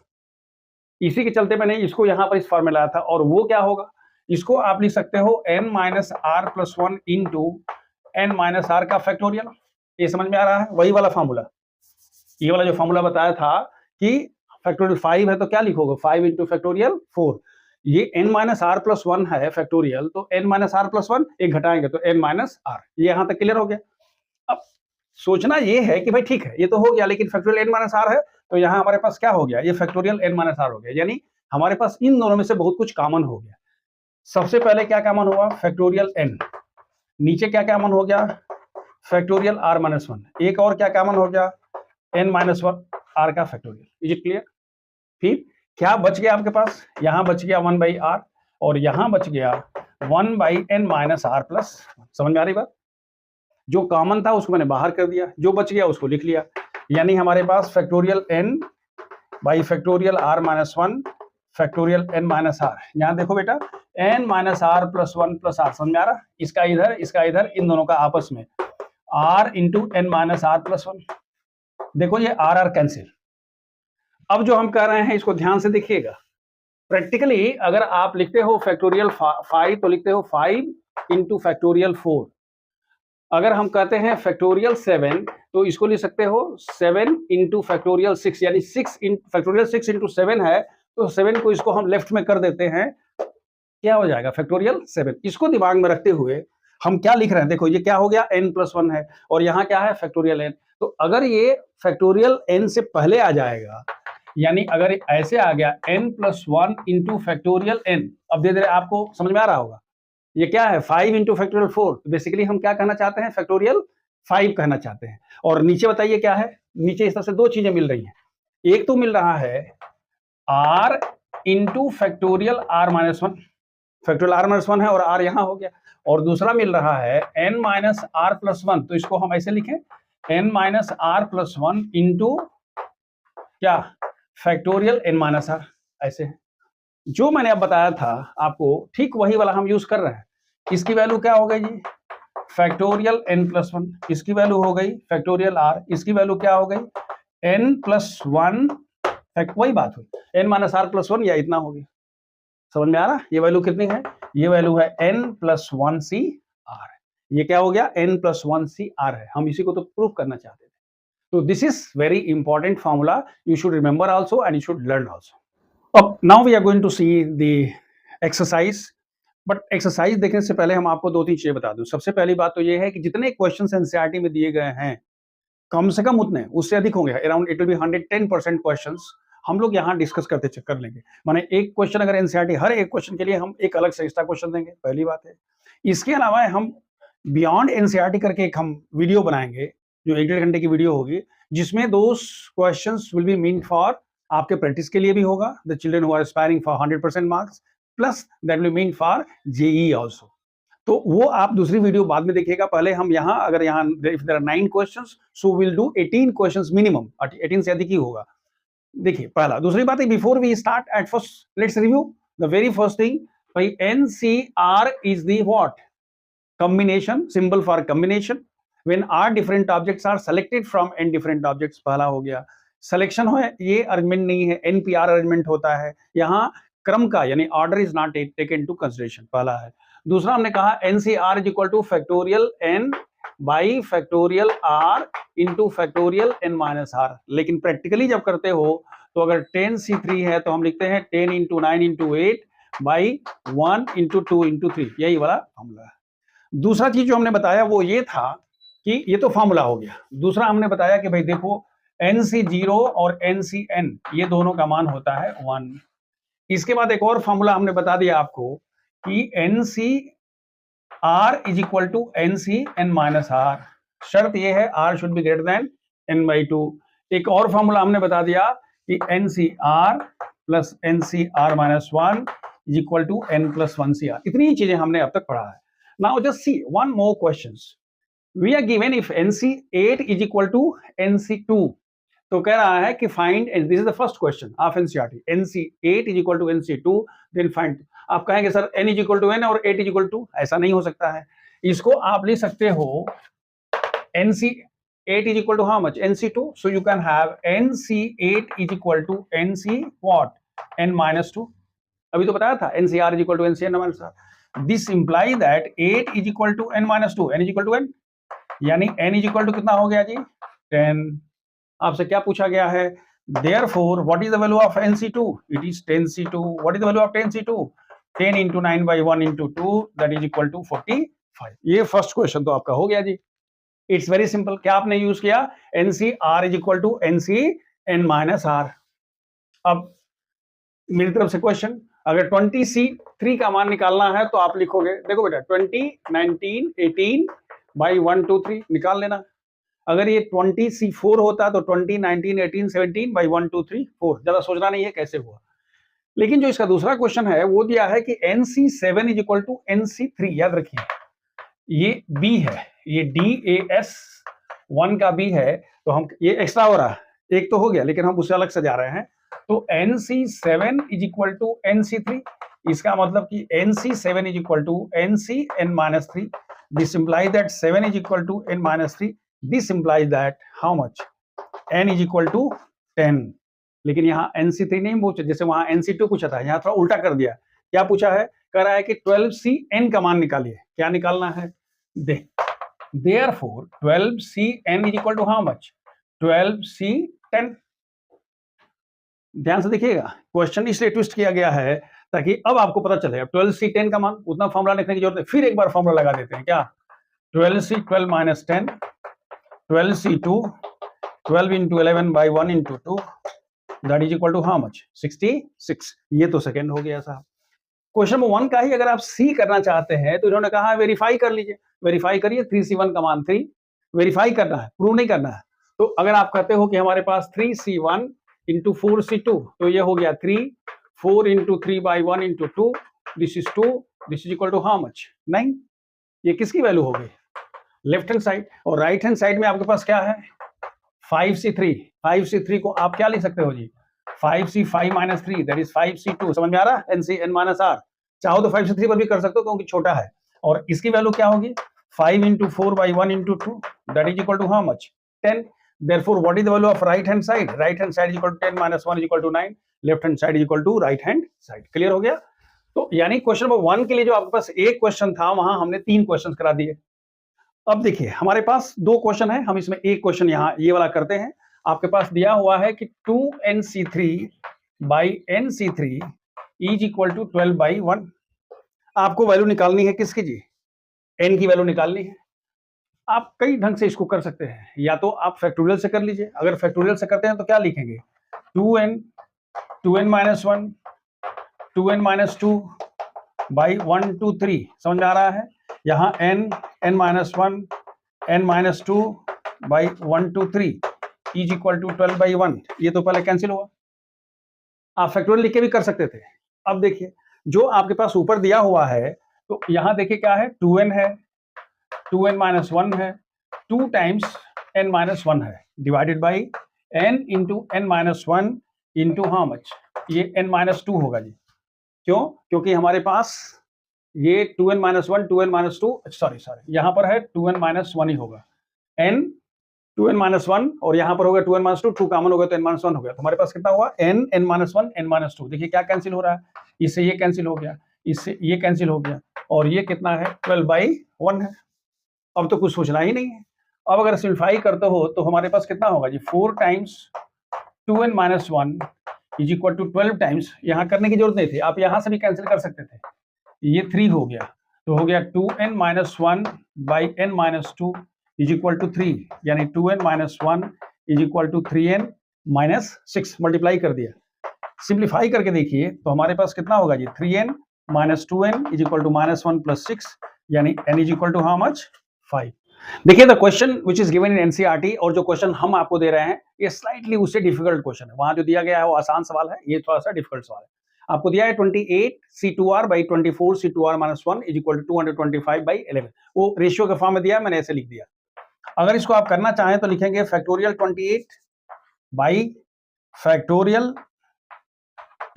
S1: इसी के चलते मैंने इसको यहां पर इस फॉर्म में लाया था। और वो क्या होगा, इसको आप लिख सकते हो n minus r plus 1 into n minus r का फैक्टोरियल। ये समझ में आ रहा है, वही वाला फॉर्मूला, ये वाला जो फॉर्मूला बताया था कि फैक्टोरियल 5 है तो क्या लिखोगे, 5 इंटू फैक्टोरियल 4। ये n माइनस r प्लस 1 है फैक्टोरियल, तो n माइनस r प्लस 1 एक घटाएंगे तो n माइनस r। ये यहां तक क्लियर हो गया। अब सोचना ये है कि भाई ठीक है ये तो हो गया, लेकिन फैक्टोरियल n माइनस r है तो यहाँ हमारे पास क्या हो गया, ये फैक्टोरियल n माइनस r हो गया, यानी हमारे पास इन दोनों में से बहुत कुछ कॉमन हो गया। सबसे पहले क्या कॉमन हुआ, फैक्टोरियल n, नीचे क्या कॉमन हो गया, फैक्टोरियल r माइनस 1, एक और क्या कॉमन हो गया, n माइनस 1 r का फैक्टोरियल। Is it clear. फिर क्या बच गया आपके पास, यहां बच गया 1 बाई r और यहां बच गया 1 by n minus r plus. समझ में आ रही बात, जो कॉमन था उसको मैंने बाहर कर दिया, जो बच गया उसको लिख लिया। यानी हमारे पास factorial n by factorial r minus 1 factorial n minus r। यहां देखो बेटा n minus r plus 1 plus r, समझ में आ रहा, इसका इधर इन दोनों का आपस में r into n minus r plus 1। देखो ये r कैंसिल। अब जो हम कह रहे हैं इसको ध्यान से देखिएगा, प्रैक्टिकली अगर आप लिखते हो फैक्टोरियल 5 तो लिखते हो 5 इंटू फैक्टोरियल 4। अगर हम कहते हैं फैक्टोरियल 7 तो इसको लिख सकते हो 7 इंटू फैक्टोरियल 6, यानी 6 फैक्टोरियल 6 इंटू 7 है तो 7 को इसको हम लेफ्ट में कर देते हैं, क्या हो जाएगा फैक्टोरियल 7। इसको दिमाग में रखते हुए हम क्या लिख रहे हैं, देखो ये क्या हो गया n प्लस 1 है और यहाँ क्या है फैक्टोरियल n। तो अगर ये फैक्टोरियल n से पहले आ जाएगा यानी अगर ऐसे आ गया n+1 इंटू फैक्टोरियल n, अब धीरे धीरे आपको समझ में आ रहा होगा ये क्या है 5 इंटू फैक्टोरियल 4, तो बेसिकली हम क्या कहना चाहते हैं फैक्टोरियल 5 कहना चाहते हैं। और नीचे बताइए क्या है, नीचे इस तरह से दो चीजें मिल रही हैं, एक तो मिल रहा है r into factorial r-1, factorial r-1 है और r यहां हो गया, और दूसरा मिल रहा है n-r+1, तो इसको हम ऐसे लिखें n-r+1 इंटू क्या फैक्टोरियल n-r, ऐसे है। जो मैंने अब बताया था आपको ठीक वही वाला हम यूज कर रहे हैं। इसकी वैल्यू क्या हो गई जी फैक्टोरियल n+1, इसकी वैल्यू हो गई फैक्टोरियल r, इसकी वैल्यू क्या हो गई n+1, वही बात हुई n-r+1 या इतना हो गया। समझ में आ रहा, ये वैल्यू कितनी है, ये वैल्यू है n+1cr, ये क्या हो गया n+1cr है, हम इसी को तो प्रूव करना चाहते थे। तो this is very important formula, you should remember also and you should learn also. अब now we are going to see the exercise, but exercise देखने से पहले हम आपको दो तीन चीजें बता दूं। सबसे पहली बात तो ये है कि जितने क्वेश्चंस एनसीईआरटी में दिए गए हैं कम से कम उतने, उससे अधिक होंगे, around it will be 110% questions हम लोग यहाँ डिस्कस करते कर लेंगे। माने एक क्वेश्चन अगर एनसीईआरटी, हर एक क्वेश्चन के लिए हम एक अलग से एक्स्ट्रा क्वेश्चन देंगे, पहली बात है। इसके अलावा हम बियॉन्ड एनसीईआरटी करके एक हम वीडियो बनाएंगे जो 1.5 घंटे की वीडियो होगी, जिसमें those questions will be mean for आपके प्रैक्टिस के लिए भी होगा, the children who are aspiring for 100% marks, plus that will mean for JEE also. तो वो आप दूसरी वीडियो बाद में देखिएगा। पहले हम यहाँ अगर यहाँ if there are 9 questions so will do 18 questions minimum, 18 से अधिक ही होगा। देखिए पहला, दूसरी बात है before we start at first let's review the very first thing, भाई NCR is the what combination, symbol for combination when r different objects are selected from n different objects, पहला हो गया। सिलेक्शन है ये अरेंजमेंट नहीं है, NPR arrangement होता है, यहाँ क्रम का यानी order is not taken to consideration, पहला है। दूसरा हमने कहा NCR is equal to factorial n by factorial r into factorial n-r, लेकिन प्रैक्टिकली जब करते हो तो अगर 10c3 है तो हम लिखते हैं 10 into 9 into 8 by 1 into 2 into 3, यही वाला फॉर्मूला है। दूसरा चीज जो हमने बताया वो ये था कि ये तो फॉर्मूला हो गया। दूसरा हमने बताया कि भाई देखो NC0 और NCN ये दोनों का मान होता है 1। इसके बाद एक और फॉर्मूला हमने बता दिया आपको कि NCR is equal to NCn-r, शर्त ये है R should be greater than n/2। एक और फॉर्मूला हमने बता दिया कि NCR plus NCr-1 is equal to n+1cr। इतनी ही चीजें हमने अब तक पढ़ा है। Now just see one more questions. We are given if NC8 is equal to NC2, तो कह रहा है कि find, and this is the first question of NCERT, NC8 is equal to NC2, then find। आप कहेंगे sir n is equal to n और 8 is equal to, ऐसा नहीं हो सकता है। इसको आप ले सकते हो NC8 is equal to how much? NC2, so you can have NC8 is equal to NC what? n-2। अभी तो बताया था NCR is equal to NCn-r। This implies that 8 is equal to n-2, n is equal to n, यानी n is equal to कितना हो गया जी 10। आपसे क्या पूछा गया है, therefore what is the value of NC2? It is 10C2। what is the value of 10C2? 10 into 9 by 1 into 2 that is equal to 45। ये फर्स्ट क्वेश्चन तो आपका हो गया जी। इट्स वेरी सिंपल, क्या आपने यूज किया NCR is equal to NCn-r। अब मेरी तरफ से क्वेश्चन, अगर 20C3 का मान निकालना है तो आप लिखोगे, देखो बेटा 20, 19, 18 बाई 1, 2, 3 निकाल लेना। अगर ये 20C4 होता तो 20, 19, 18, 17 बाई 1, 2, 3, 4, ज्यादा सोचना नहीं है कैसे हुआ। लेकिन जो इसका दूसरा क्वेश्चन है वो दिया है कि NC7 is equal to NC3, याद रखिए ये B है, ये DAS1 का B है, तो हम ये एक्स्ट्रा हो रहा है, एक तो हो गया लेकिन हम उससे अलग से जा रहे हैं। तो NC7 is equal to NC3, इसका मतलब कि NC7 is equal to NCn-3। This implies that 7 is equal to n-3। This implies that how much n is equal to 10। लेकिन यहाँ NC3 नहीं पूछा, जैसे वहां NC2 पूछा था, यहाँ थोड़ा उल्टा कर दिया। क्या पूछा है, कह रहा है कि 12Cn का मान निकालिए। क्या निकालना है, therefore 12Cn is equal to how much 12C10। ध्यान से देखिएगा, क्वेश्चन इसलिए ट्विस्ट किया गया है ताकि अब आपको पता चले 12C10 का मान, उतना फॉर्मूला लिखने की जरूरत है। फिर एक बार फॉर्मूला लगा देते हैं, क्या 12C12 minus 10, 12C2, 12 into 11 by 1 into 2, that is equal to how much 66। ये तो सेकंड हो गया साहब। क्वेश्चन नंबर 1 का ही अगर आप सी करना चाहते हैं तो इन्होंने कहा वेरीफाई कर लीजिए, वेरीफाई करिए 3C1 का मान 3, वेरीफाई करना है, प्रूव नहीं करना है। तो अगर आप कहते हो कि हमारे पास 3C1 इंटू 4C2 तो ये हो गया 3, 4 into 3/1 into 2, this is 2, this is equal to how much 9। ये किसकी वैल्यू हो गई? Left hand side. और राइट हैंड साइड में आपके पास क्या है? 5C3। 5C3 को आप क्या लिख सकते हो जी? 5C5 minus 3 that is 5C2। समझ में आ रहा है? N minus R। चाहो तो 5C3 पर भी कर सकते हो क्योंकि छोटा है। और इसकी वैल्यू क्या होगी? 5 into 4/1 into 2 that is equal to how much 10। Therefore, what is the value of right hand side? Right hand side is equal to 10 minus 1 is equal to 9. Left hand side is equal to right hand side. Clear हो गया? तो यानी question number 1 के लिए जो आपके पास एक question था वहां हमने 3 क्वेश्चन करा दिए। अब देखिए हमारे पास 2 क्वेश्चन है, हम इसमें एक क्वेश्चन यहाँ ये वाला करते हैं। आपके पास दिया हुआ है कि 2NC3 by NC3 is equal to 12/1। आपको वैल्यू निकालनी है किसकी जी? n की वैल्यू निकालनी है। आप कई ढंग से इसको कर सकते हैं, या तो आप फैक्टोरियल से कर लीजिए। अगर फैक्टोरियल से करते हैं तो क्या लिखेंगे? 2n minus 1 2n minus 2 by 1 2 3। समझ में आ रहा है? यहाँ n minus 1 n minus 2 by 1 2 3 is equal to 12/1। ये तो पहले कैंसिल हुआ। आप फैक्टोरियल लिख के भी कर सकते थे। अब देखिए जो आपके पास ऊपर दिया हुआ है तो यहाँ देखिए क्या है? 2n है, 2n माइनस 1 है, 2 टाइम्स n माइनस 1 है, divided by n into n minus 1 into how much? ये n माइनस 2 होगा जी। क्यों? क्योंकि हमारे पास ये 2n minus 1 2n minus 2 sorry यहाँ पर है 2n माइनस 1 ही होगा। n 2n माइनस 1 और यहाँ पर होगा 2n माइनस 2, 2 कॉमन हो गया तो n माइनस 1 हो गया। तो हमारे पास कितना हुआ? n minus 1 n minus 2। देखिए क्या कैंसिल हो रहा है? इससे ये कैंसिल हो गया, इससे ये कैंसिल हो गया, और ये कितना है? 12/1 है। अब तो कुछ सोचना ही नहीं है। अब अगर सिंप्लीफाई करते हो तो हमारे पास कितना होगा जी? 4 times 2n minus 1 is equal to 12 times, यहाँ करने की जरूरत नहीं थी, आप यहाँ से भी कैंसिल कर सकते थे। ये 3 हो गया तो हो गया 2n minus 1 by n minus 2 is equal to 3, यानी 2n minus 1 is equal to 3n minus 6। Multiply कर दिया। सिंप्लीफाई करके देखिए तो हमारे पास कितना होगा जी? 3n minus 2n is equal to minus 1 plus 6, यानी n is equal to how much? 5। देखिए the question which is given in NCERT और जो क्वेश्चन हम आपको दे रहे हैं ये स्लाइटली उससे डिफिकल्ट क्वेश्चन है। वहां जो दिया गया है वो आसान सवाल है, ये थोड़ा सा डिफिकल्ट सवाल है। आपको दिया है 28C2R by 24C2R minus 1 is equal to 225/11। वो रेशियो के फॉर्म में दिया, मैंने ऐसे लिख दिया। अगर इसको आप करना चाहें तो लिखेंगे factorial 28 by factorial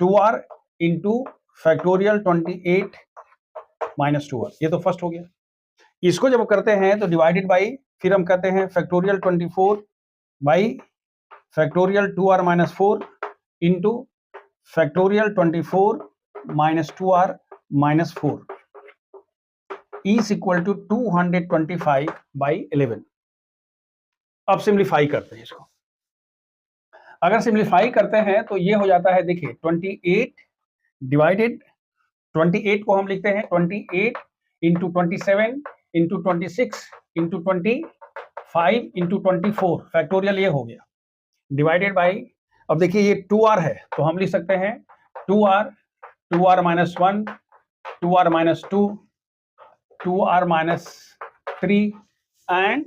S1: 2R into factorial 28 minus 2R। ये तो फर्स्ट हो गया। इसको जब करते हैं तो डिवाइडेड बाई, फिर हम कहते हैं factorial 24 by factorial 2R minus 4 into factorial 24 minus 2R minus 4 is equal to 225/11। अब सिंप्लीफाई करते हैं इसको। अगर सिंप्लीफाई करते हैं तो ये हो जाता है, देखिए 28 डिवाइडेड 28 को हम लिखते हैं 28 into 27 into 26 into 25 into 24, factorial ये हो गया, डिवाइडेड बाई, अब देखिए ये 2R है तो हम लिख सकते हैं 2R minus 1 2R minus 2 2R minus 3 and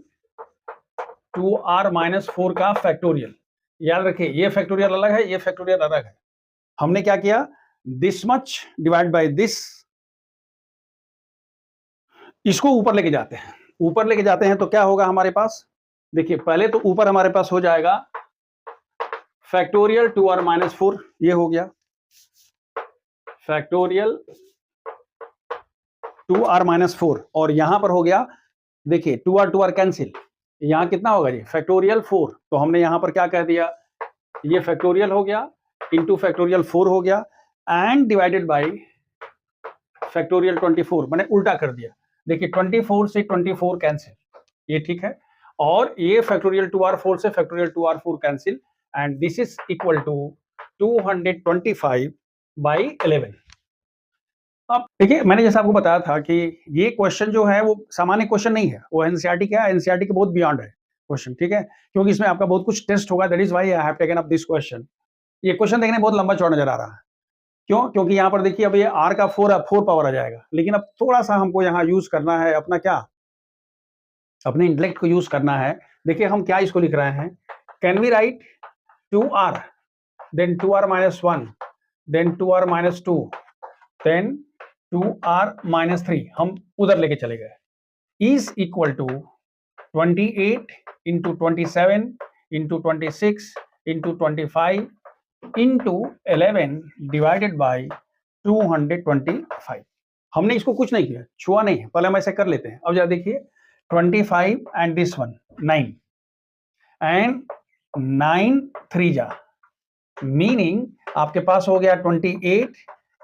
S1: 2R minus 4 का फैक्टोरियल। याद रखिए ये फैक्टोरियल अलग है, ये फैक्टोरियल अलग है। हमने क्या किया? This much divide by this, इसको ऊपर लेके जाते हैं। ऊपर लेके जाते हैं तो क्या होगा हमारे पास? देखिए पहले तो ऊपर हमारे पास हो जाएगा फैक्टोरियल 2R माइनस 4, ये हो गया फैक्टोरियल 2R माइनस 4, और यहां पर हो गया, देखिए 2R कैंसिल, यहां कितना होगा जी? फैक्टोरियल 4। तो हमने यहां पर क्या कह दिया? ये फैक्टोरियल हो गया इंटू फैक्टोरियल 4 हो गया एंड डिवाइडेड बाई फैक्टोरियल 24, मैंने उल्टा कर दिया। देखिए 24 से 24 कैंसिल, ये ठीक है, और ये फैक्टोरियल 2R4 से factorial 2R4 cancel and this is equal to 225/11। अब देखिए मैंने जैसा आपको बताया था कि ये क्वेश्चन जो है वो सामान्य क्वेश्चन नहीं है, वो एनसीईआरटी क्या है, एनसीईआरटी के बहुत बियॉन्ड है क्वेश्चन, ठीक है, क्योंकि इसमें आपका बहुत कुछ टेस्ट होगा, that is why I have taken up this question. ये क्वेश्चन देखने में बहुत लंबा चौड़ा नजर आ रहा है, क्यों? क्योंकि यहाँ पर देखिए अब ये r का 4 पावर आ जाएगा, लेकिन अब थोड़ा सा हमको यहाँ यूज करना है अपना क्या, अपने इंटेलेक्ट को यूज करना है। देखिए हम क्या इसको लिख रहे हैं, can we write 2r then 2r minus 1 then 2r minus 2 then 2r minus 3, हम उधर लेके चले गए, is equal to 28 into 27 into 26 into 25 into 11 divided by 225। हमने इसको कुछ नहीं किया, छुआ नहीं है, पहले हम ऐसे कर लेते हैं। अब जरा देखिए 25 and this one 9 and 9 3 जा, मीनिंग आपके पास हो गया 28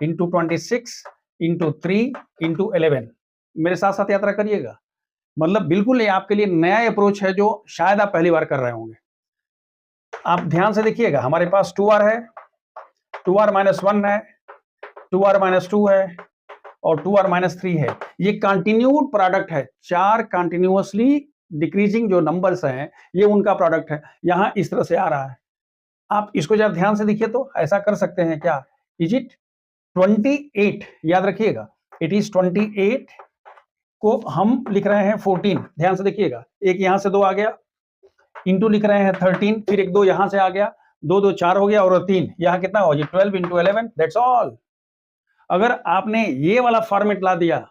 S1: इंटू 26 इंटू 3 इंटू 11। मेरे साथ साथ यात्रा करिएगा, मतलब बिल्कुल ये आपके लिए नया अप्रोच है जो शायद आप पहली बार कर रहे होंगे। आप ध्यान से देखिएगा, हमारे पास 2r है, 2r माइनस 1 है, 2r माइनस 2 है और 2r माइनस 3 है। ये कंटिन्यूड प्रोडक्ट है, 4 कंटिन्यूअसली डिक्रीजिंग जो नंबर्स हैं ये उनका प्रोडक्ट है, यहां इस तरह से आ रहा है। आप इसको जब ध्यान से देखिए तो ऐसा कर सकते हैं क्या, इज इट 28, याद रखिएगा इट इज 28 को हम लिख रहे हैं 14, ध्यान से देखिएगा, एक यहां से 2 आ गया, इंटू लिख रहे हैं 13, फिर एक 2 यहां से आ गया, 2 2 4 हो गया और 3 यहां कितना हो गया 12 इंटू 11, दैट्स ऑल। अगर आपने ये वाला फॉर्मेट ला दिया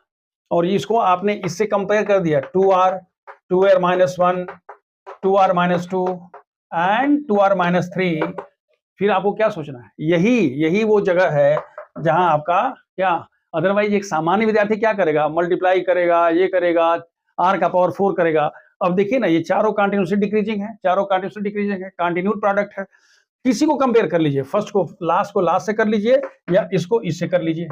S1: और इसको आपने इससे कंपेयर कर दिया 2r 2r minus 1 2r minus 2 and 2r minus 3, फिर आपको क्या सोचना है, यही वो जगह है जहां आपका क्या, अदरवाइज एक सामान्य विद्यार्थी क्या करेगा, मल्टीप्लाई करेगा, ये करेगा, r का पावर 4 करेगा। अब देखिए ना ये चारों कंटिन्यूसली डिक्रीजिंग है, चारों कंटिन्यूसली डिक्रीजिंग है, कंटिन्यूड प्रोडक्ट है। किसी को कंपेयर कर लीजिए, फर्स्ट को लास्ट से कर लीजिए या इसको इससे कर लीजिए।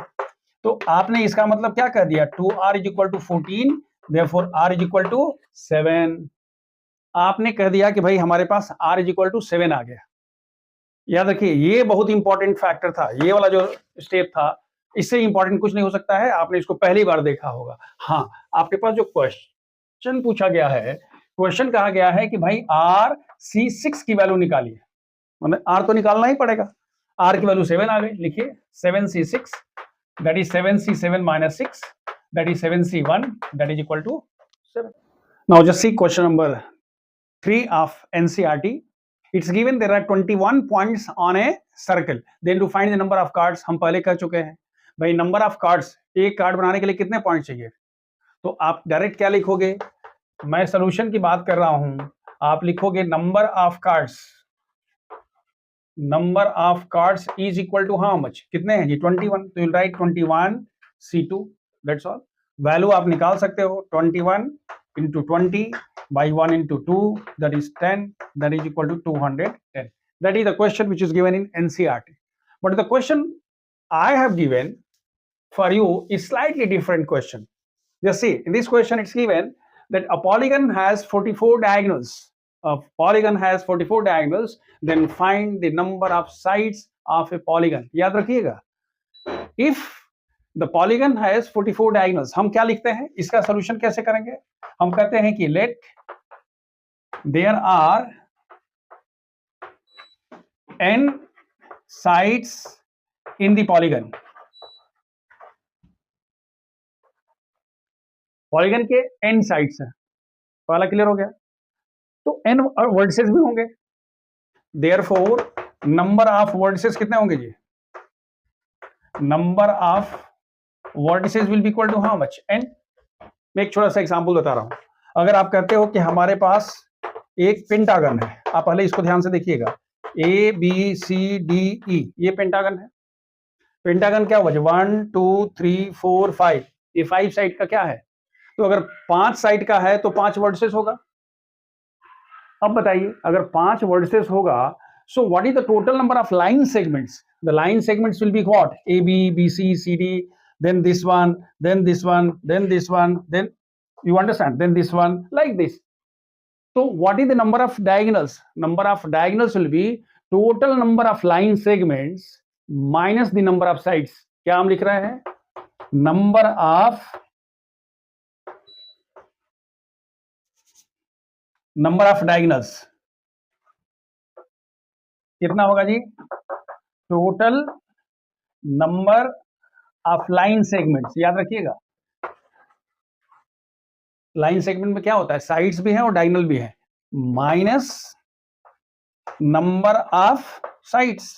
S1: तो आपने इसका मतलब क्या कह दिया, 2r is equal to 14 therefore r is equal to 7। आपने कह दिया कि भाई हमारे पास r इज इक्वल टू 7 आ गया। याद रखिए ये बहुत इंपॉर्टेंट फैक्टर था, ये वाला जो स्टेप था, इससे इंपॉर्टेंट कुछ नहीं हो सकता है। आपने इसको पहली बार देखा होगा। हाँ, आपके पास जो क्वेश्चन पूछा गया है, क्वेश्चन कहा गया है कि भाई RC6 की वैल्यू निकालिए, मतलब R तो निकालना ही पड़ेगा। R की वैल्यू 7 आ गई, लिखिए 7C6 that is 7C7 minus 6 that is 7C1 that is equal to 7। Now just see question number 3 of NCERT। It's given there are 21 points on a circle. Then to find the number of cards, हम पहले कह चुके हैं भाई number of cards, एक card बनाने के लिए कितने पॉइंट चाहिए। तो आप डायरेक्ट क्या लिखोगे, मैं सोल्यूशन की बात कर रहा हूं, आप लिखोगे number of cards, number of cards is equal to how much, कितने हैं जी 21, तो you write 21C2, that's all. Value आप निकाल सकते हो 21 into 20 by 1 into 2 that is 10, that is equal to 210. That is the question which is given in NCERT. But the question I have given for you is slightly different question. Just see, in this question it's given that a polygon has 44 diagonals. A polygon has 44 diagonals, then find the number of sides of a polygon. याद रखिएगा, if the polygon has 44 diagonals, हम क्या लिखते हैं, इसका solution कैसे करेंगे, हम कहते हैं कि let there are n sides in the polygon। Polygon के n साइड्स हैं, पहला क्लियर हो गया, तो n वर्टिसेस भी होंगे, therefore नंबर ऑफ वर्टिसेस कितने होंगे जी, number of vertices will be equal to how much n। मैं एक छोटा सा एग्जांपल बता रहा हूं, अगर आप कहते हो कि हमारे पास एक पेंटागन है, आप पहले इसको ध्यान से देखिएगा, ABCDE, ये पेंटागन है। पेंटागन क्या हुआ, 1 2 3 4 5, ये 5 साइड का क्या है, तो अगर 5 साइड का है तो 5 वर्टिसेस होगा। अब बताइए अगर 5 वर्टिसेस होगा, सो what is the total number of line segments, the line segments will be what, AB BC CD, then this one, then this one, then this one, then you understand, then this one, like this. So what is the number of diagonals, number of diagonals will be total number of line segments minus the number of sides। क्या हम लिख रहे हैं, number of diagonals कितना होगा जी, total number of line segments, याद रखिएगा लाइन सेगमेंट में क्या होता है, साइड्स भी हैं और डायगोनल भी है, माइनस नंबर ऑफ साइड्स।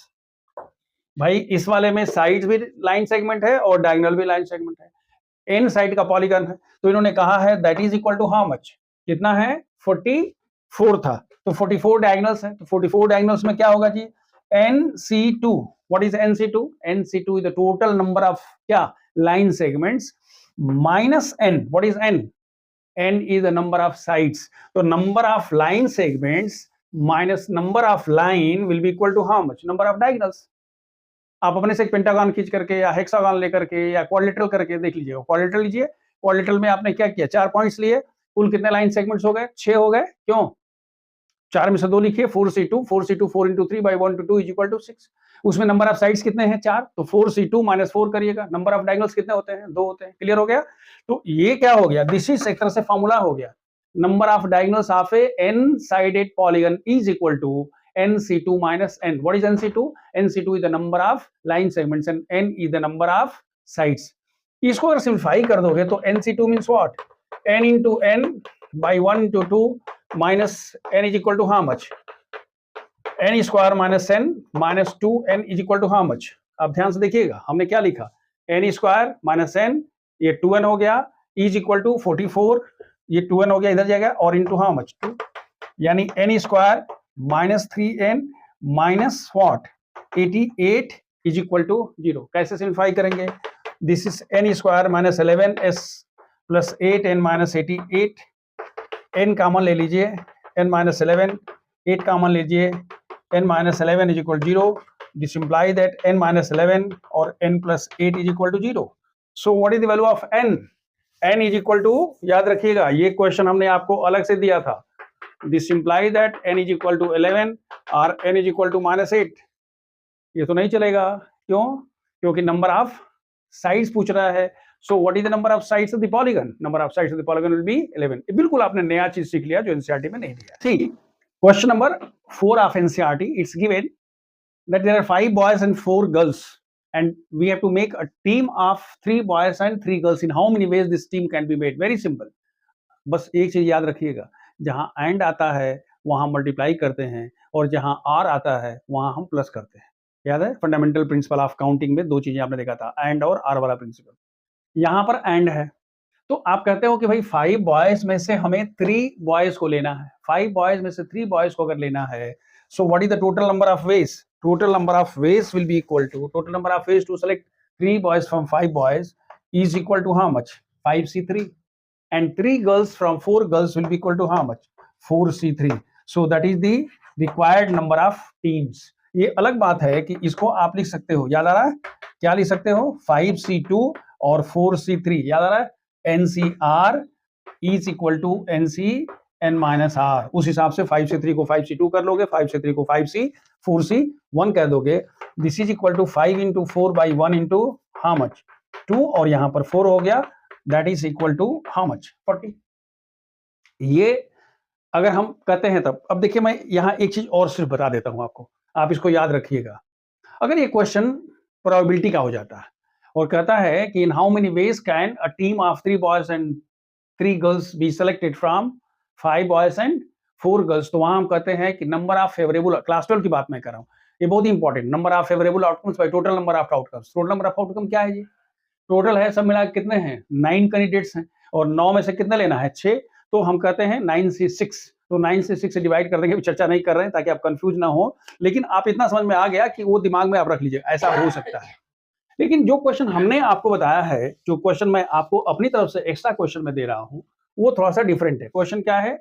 S1: भाई इस वाले में साइड्स भी लाइन सेगमेंट है और डायगोनल भी लाइन सेगमेंट है, एन साइड का पॉलीगन है, तो इन्होंने कहा है that is equal to how much, कितना है 44 था, तो 44 डायगोनल्स है, तो 44 डायगोनल्स में क्या होगा जी, NC2, what is NC2, NC2 is the total number of क्या line segments minus n, what is n, n is the number of sides, तो number of line segments minus number of line will be equal to how much, number of diagonals। आप अपने से एक pentagon खींच करके या hexagon लेकर के या क्वाड्रिलेटरल करके देख लीजिए, क्वाड्रिलेटरल लीजिए, क्वाड्रिलेटरल में आपने क्या किया, 4 पॉइंट्स लिए, कुल कितने लाइन सेगमेंट्स हो गए, 6 हो गए, क्यों 4 में से 2 लिखिए, 4C2 4 into 3 by 1 to 2 is equal to 6, उसमें नंबर ऑफ साइड्स कितने हैं 4, तो 4C2 - 4 करिएगा, नंबर ऑफ डायगोनल्स कितने होते हैं 2 होते हैं, क्लियर हो गया। तो ये क्या हो गया, दिस इज एक तरह से फॉर्मूला हो गया, number of diagonals of a n sided polygon is equal to NC2 minus n, what is NC2, NC2 is the number of line segments and n is the number of sides। इसको अगर simplify कर दोगे तो NC2 means what, n into n by 1 into 2 minus n is equal to how much, n square minus n minus 2n is equal to how much। अब ध्यान से देखिएगा हमने क्या लिखा, n square minus n, ये 2n हो गया, is equal to 44, ये 2n हो गया इधर जाएगा, और into how much 2, यानी n square minus 3n minus what 88 is equal to 0। कैसे सिंप्लीफाई करेंगे, this is n square minus 11s plus 8n minus 88, n common ले लीजिए, n minus 11, 8 कॉमन लीजिए, n minus 11 is equal to 0, this imply that n minus 11 और n plus 8 is equal to 0। so what is the value of n, n is equal to, याद रखिएगा ये question हमने आपको अलग से दिया था, this implies that n is equal to 11 और n is equal to -8, ये तो नहीं चलेगा, क्यों, क्योंकि नंबर ऑफ साइड्स पूछ रहा है। सो what is the number of sides of the polygon, number of sides of the polygon will be 11। बिल्कुल आपने नया चीज सीख लिया जो एनसीईआरटी में नहीं दिया। ठीक, question number 4 of NCERT, it's given that there are 5 boys and 4 girls and we have to make a team of 3 boys and 3 girls, in how many ways this team can be made, very simple। बस एक चीज याद रखिएगा, जहां and आता है वहां multiply करते हैं और जहां आर आता है वहां हम प्लस करते हैं, याद है फंडामेंटल प्रिंसिपल ऑफ काउंटिंग में 2 चीजें आपने देखा था, एंड और आर वाला प्रिंसिपल। यहां पर एंड है तो आप कहते हो कि भाई 5 बॉयज में से हमें 3 बॉयज को लेना है, 5 बॉयज में से 3 बॉयज को अगर लेना है, सो what is the total number of veg, total number of ways will be equal to, total number of ways to select 3 boys from 5 boys is equal to how much, 5C3, and 3 girls from 4 girls will be equal to how much, 4C3। so that is the required number of teams। ये अलग बात है कि इसको आप लिख सकते हो, याद आ रहा है क्या लिख सकते हो, 5C2 और 4C3, याद आ रहा है NCR is equal to NCn minus R, उस हिसाब से 5C3 को 5C2 कर लोगे, 5C3 को 5C 4C1 कह दोगे, this is equal to 5 into 4 by 1 into how much 2, और यहां पर 4 हो गया, that is equal to how much 40। ये अगर हम कहते हैं तब, अब देखिए मैं यहां एक चीज और सिर्फ बता देता हूं आपको, आप इसको याद रखिएगा। अगर ये क्वेश्चन प्रोबेबिलिटी का हो जाता है और कहता है कि इन how many veg can a team of 3 boys and 3 girls be selected from 5 boys and 4 girls, तो वहां हम कहते हैं कि नंबर ऑफ फेवरेबल, क्लास 12 की बात मैं कर रहा हूं, ये बहुत ही important, number of favourable outcomes by total number of outcomes. Total number of outcome क्या है जी, टोटल है सब मिला कितने हैं 9 कैंडिडेट्स हैं और 9 में से कितना लेना है 6, तो हम कहते हैं 9 से 6, तो 9 से 6 से डिवाइड कर देंगे, चर्चा नहीं कर रहे हैं ताकि आप कंफ्यूज ना हो, लेकिन आप इतना समझ में आ गया कि वो दिमाग में आप रख लीजिए, ऐसा हो सकता है। लेकिन जो क्वेश्चन हमने आपको बताया है, जो क्वेश्चन मैं आपको अपनी तरफ से एक्स्ट्रा क्वेश्चन में दे रहा हूं, वो थोड़ा सा डिफरेंट है। क्वेश्चन क्या है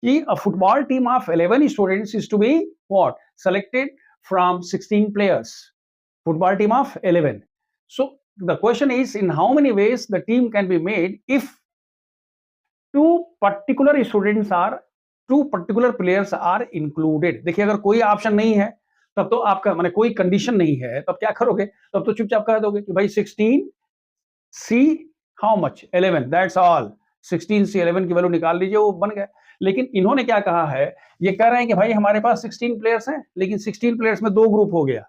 S1: कि a football team of 11 students is to be what, selected from 16 players, football team of 11। so the question is in how many ways the team can be made if 2 particular students are, 2 particular players are included। देखिए अगर कोई option नहीं है तब तो आपका माने कोई कंडीशन नहीं है, तब क्या करोगे, तब तो चुपचाप कह दोगे कि भाई 16 see how much 11, that's all, 16 से 11 की वैल्यू निकाल लीजिए, वो बन गया। लेकिन इन्होंने क्या कहा है, ये कह रहे हैं कि भाई हमारे पास 16 प्लेयर्स हैं, लेकिन 16 प्लेयर्स में 2 ग्रुप हो गया,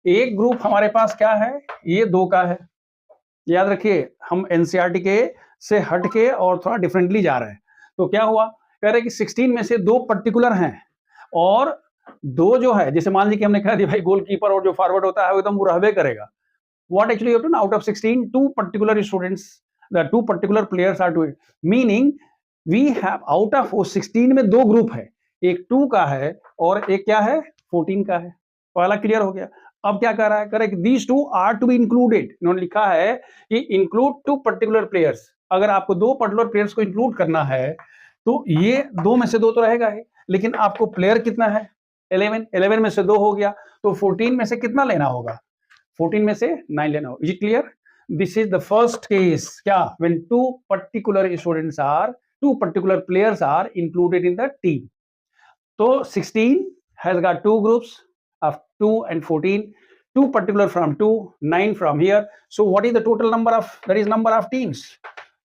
S1: एक ग्रुप हमारे पास क्या है, ये 2 का है। याद रखिए हम एनसीईआरटी के से हट के और थोड़ा डिफरेंटली जा रहे हैं। तो क्या हुआ, कह रहे कि 16 में से 2 पर्टिकुलर हैं और 2 जो है, जैसे मान लीजिए कि हमने कह दिया भाई गोलकीपर और जो फॉरवर्ड होता है वो एकदम वो रहबे करेगा। What actually happened? Out of 16, 2 particular students, the 2 particular players are doing, meaning we have out of वो 16 में 2 ग्रुप है, एक 2 का है और एक क्या है 14 का है। पहला क्लियर हो गया। अब क्या कर रहा है, correct, these two are to be included, इन्होंने लिखा है कि include 2 particular players। अगर आपको 2 पर्टिकुलर प्लेयर्स को इंक्लूड करना है तो ये 2 में से 2 तो रहेगा ही, लेकिन आपको प्लेयर कितना है 11 में से 2 हो गया, तो 14 में से कितना लेना होगा, 14 में से 9 लेना हो। Is it clear? This is the first case, क्या, when two particular players are included in the team. तो 16 has got 2 groups of 2 and 14, 2 particular from 2, 9 from here. So what is the total number of, that is number of teams.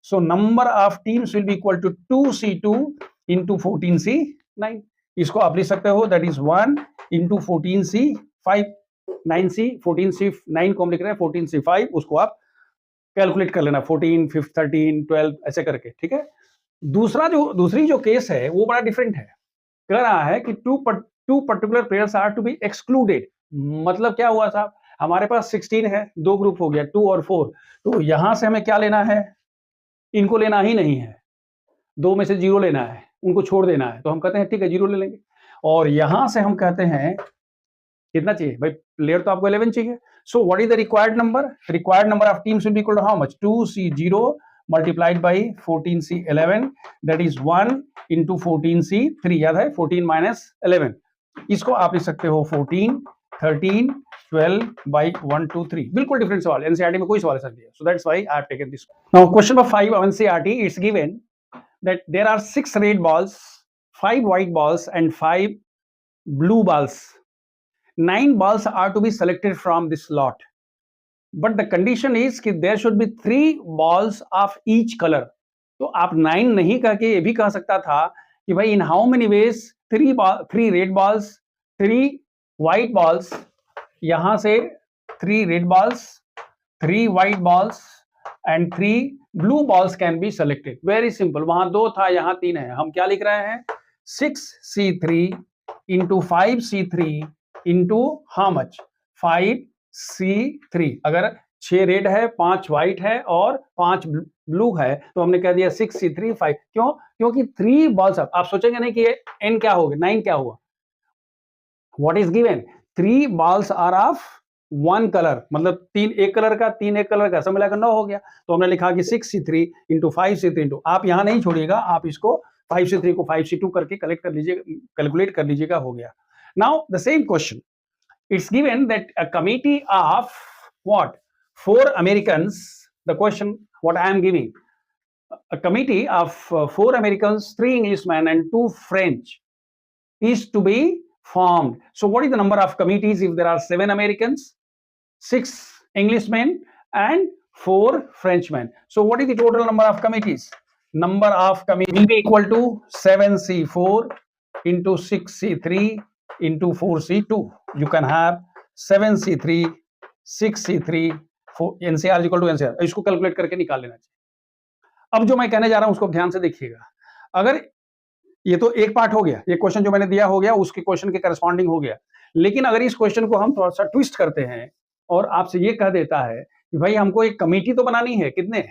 S1: So number of teams will be equal to 2C2 into 14C9. इसको आप लिख सकते हो, that is 1 into 14C5, 9C 14C9 को हम लिख रहे हैं 14C5, उसको आप कैलकुलेट कर लेना 14, 5, 13, 12 ऐसे करके, ठीक है। दूसरी जो केस है वो बड़ा डिफरेंट है, कह रहा है कि to particular players are to be excluded. मतलब क्या हुआ साहब, हमारे पास 16 है, 2 ग्रुप हो गया 2 और 4, तो यहां से हमें क्या लेना है, इनको लेना ही नहीं है, 2 में से 0 लेना है, उनको छोड़ देना है, तो हम कहते हैं ठीक है 0 ले लेंगे। और यहां से हम कहते हैं कितना चाहिए भाई, प्लेयर तो आपको 11 चाहिए। So what is the required number of teams will be equal to how much, 2C0 multiplied by 14C11, that is 1 into 14C3, याद है 14 minus 11, इसको आप लिख सकते हो 14, 13, 12 by 1, 2, 3। बिल्कुल डिफरेंट सवाल, एनसीईआरटी में कोई सवाल ऐसा नहीं है, so that's why I have taken this. Now question number 5 of NCERT, it's given that there are 6 red balls, 5 white balls and 5 blue balls. 9 balls are to be selected from this lot, but the condition is कि there should be 3 balls of each color। तो आप 9 नहीं कह के ये भी कह सकता था कि भाई in how many ways 3 red balls, 3 white balls, यहां से 3 red balls, 3 white balls and 3 blue balls can be selected। Very simple, वहां 2 था यहां 3 है, हम क्या लिख रहे हैं 6C3 into 5C3 into how much 5C3। अगर 6 रेड है, 5 व्हाइट है और 5 ब्लू है, तो हमने कह दिया 6C3 5। क्यों? क्योंकि 3 बॉल्स, आप सोचेंगे नहीं कि n क्या होगा, 9 क्या हुआ, what is given 3 balls are of 1 colour, मतलब 3 एक कलर का, 3 एक कलर का, सब मिलाकर 9 हो गया। तो हमने लिखा कि 6C3 into 5C3 into, आप यहां नहीं छोड़िएगा, आप इसको 5C3 को 5C2 करके कलेक्ट कर लीजिएगा, कैलकुलेट कर लीजिएगा, हो गया। Now the same question, it's given that a committee of what 4 Americans, the question what I am giving, a committee of 4 Americans, 3 Englishmen and 2 French is to be formed. So what is the number of committees if there are 7 Americans, 6 Englishmen and 4 Frenchmen? So what is the total number of committees? Number of committees will be equal to 7C4 into 6C3 into 4C2. You can have 7C3, 6C3, 4, NCR is equal to NCR। इसको calculate करके निकाल लेना चाहिए। अब जो मैं कहने जा रहा हूं उसको ध्यान से देखिएगा। अगर ये तो एक पार्ट हो गया, ये क्वेश्चन जो मैंने दिया हो गया, उसके क्वेश्चन के करस्पॉन्डिंग हो गया, लेकिन अगर इस क्वेश्चन को हम थोड़ा सा ट्विस्ट करते हैं और आपसे ये कह देता है कि भाई हमको एक कमेटी तो बनानी है, कितने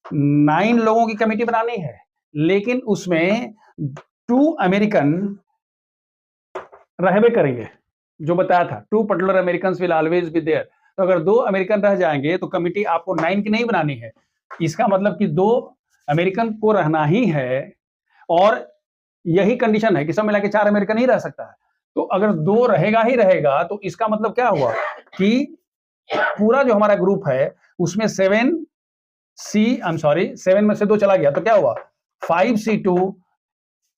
S1: 9 लोगों की कमेटी बनानी है, लेकिन उसमें 2 अमेरिकन रहबे करेंगे, जो बताया था 2 particular American will always be there. तो अगर 2 अमेरिकन रह जाएंगे तो कमेटी आपको 9 की नहीं बनानी है, इसका मतलब कि 2 अमेरिकन को रहना ही है, और यही कंडीशन है कि सब मिला के 4 अमेरिकन ही रह सकता है। तो अगर 2 रहेगा ही रहेगा, तो इसका मतलब क्या हुआ कि पूरा जो हमारा ग्रुप है उसमें 7 में से 2 चला गया, तो क्या हुआ 5C2,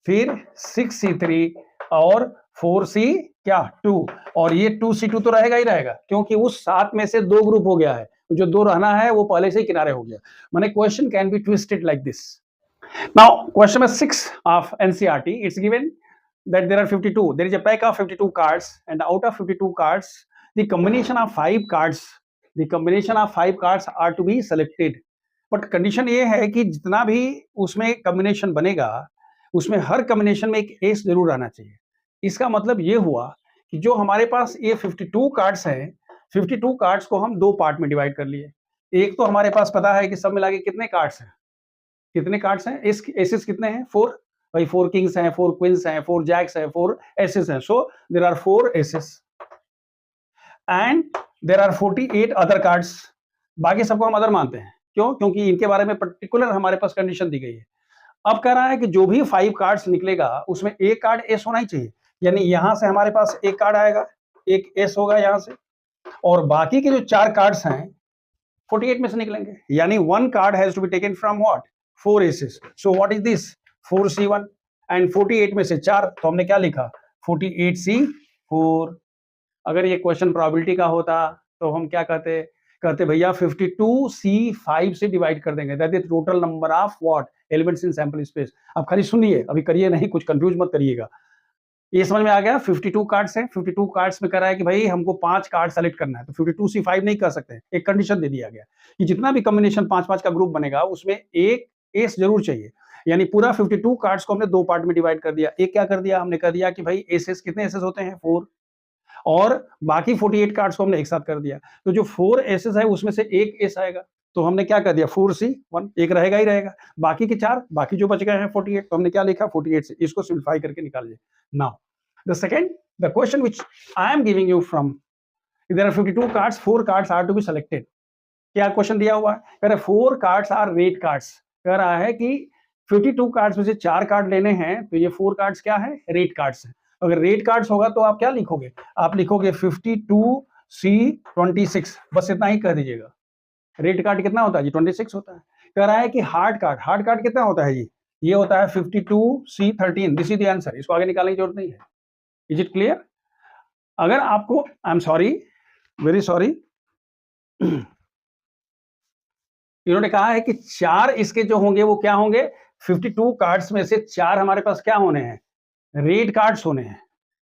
S1: फिर 6C3 और 4C क्या 2, और ये 2C2 तो रहेगा ही रहेगा, क्योंकि उस 7 में से 2 ग्रुप हो गया है, जो 2 रहना है वो पहले से ही किनारे हो गया। माने question can be twisted like this. Now question number 6 of NCERT, it's given that there are 52, there is a pack of 52 cards, and out of 52 cards the combination of 5 cards are to be selected. But condition ये है कि जितना भी उसमें combination बनेगा उसमें हर combination में एक एस जरूर आना चाहिए। इसका मतलब ये हुआ कि जो हमारे पास ये 52 कार्ड्स हैं, 52 कार्ड्स को हम दो पार्ट में डिवाइड कर लिए। एक तो हमारे पास पता है कि सब मिला के कितने कार्ड्स हैं, एसेस कितने हैं, 4। भाई 4 किंग्स हैं, 4 क्वींस हैं, 4 जैक्स हैं, 4 एसेस हैं। So there are 4 aces and there are 48 other cards. बाकी सबको हम अदर मानते हैं, क्यों? क्योंकि इनके बारे में पर्टिकुलर हमारे पास कंडीशन दी गई है। अब कह रहा है कि जो भी 5 कार्ड्स निकलेगा उसमें एक कार्ड एस होना ही चाहिए, यानी यहां से हमारे पास एक कार्ड आएगा, एक एस होगा यहां से, और बाकी के जो 4 कार्ड्स हैं 48 में से निकलेंगे, यानी 1 card has to be taken from what, 4 aces. So what is this, 4C1 and 48 में से 4, तो हमने क्या लिखा, 48C4। अगर ये क्वेश्चन प्रोबेबिलिटी का होता तो हम क्या कहते भैया 52C5 से डिवाइड कर देंगे, that is total number of what, elements in sample space. अब खाली सुनिए, अभी करिए नहीं, कुछ कंफ्यूज मत करिएगा। ये समझ में आ गया? 52 कार्ड्स हैं, 52 कार्ड्स में कह रहा है कि भाई हमको 5 कार्ड सेलेक्ट करना है, तो 52C5 नहीं कर सकते, एक कंडीशन दे दिया गया कि जितना भी कॉम्बिनेशन 5-5 का ग्रुप बनेगा उसमें एक एस जरूर चाहिए, यानी पूरा 52 कार्ड्स को हमने दो पार्ट में डिवाइड कर दिया। एक क्या कर दिया, हमने कह दिया कि भाई एसेस कितने एसेस होते हैं, 4, और बाकी 48 कार्ड्स को हमने एक साथ कर दिया। तो जो 4 एसेस है उसमें से एक एस आएगा, तो हमने क्या कर दिया, 4C1, एक रहेगा ही रहेगा। बाकी के 4, बाकी जो बच गए हैं 48, तो हमने क्या लिखा, 48 से इसको सिंप्लीफाई करके निकालिए। Now the question which I am giving you from, there are 52 cards, 4 cards are to be selected। क्या क्वेश्चन दिया हुआ है, कह रहा है 4 कार्ड्स आर रेड कार्ड्स। कह रहा है कि 52 कार्ड्स में से 4 कार्ड लेने हैं, तो ये 4 कार्ड्स क्या है, रेड कार्ड्स हैं। अगर रेड कार्ड्स होगा तो आप क्या लिखोगे, आप लिखोगे 52C26, बस इतना ही कह दीजिएगा। रेड कार्ड कितना होता है जी, 26 होता है। कह रहा है कि हार्ड कार्ड कितना होता है जी, ये होता है 52C13। This is the answer, इसको आगे निकालने की जरूरत नहीं है। Is it clear? अगर आपको, I am sorry, very sorry, इन्होंने कहा है कि 4 इसके जो होंगे वो क्या होंगे, 52 कार्ड्स में से 4 हमारे पास क्या होने हैं, रेड कार्ड्स होने हैं।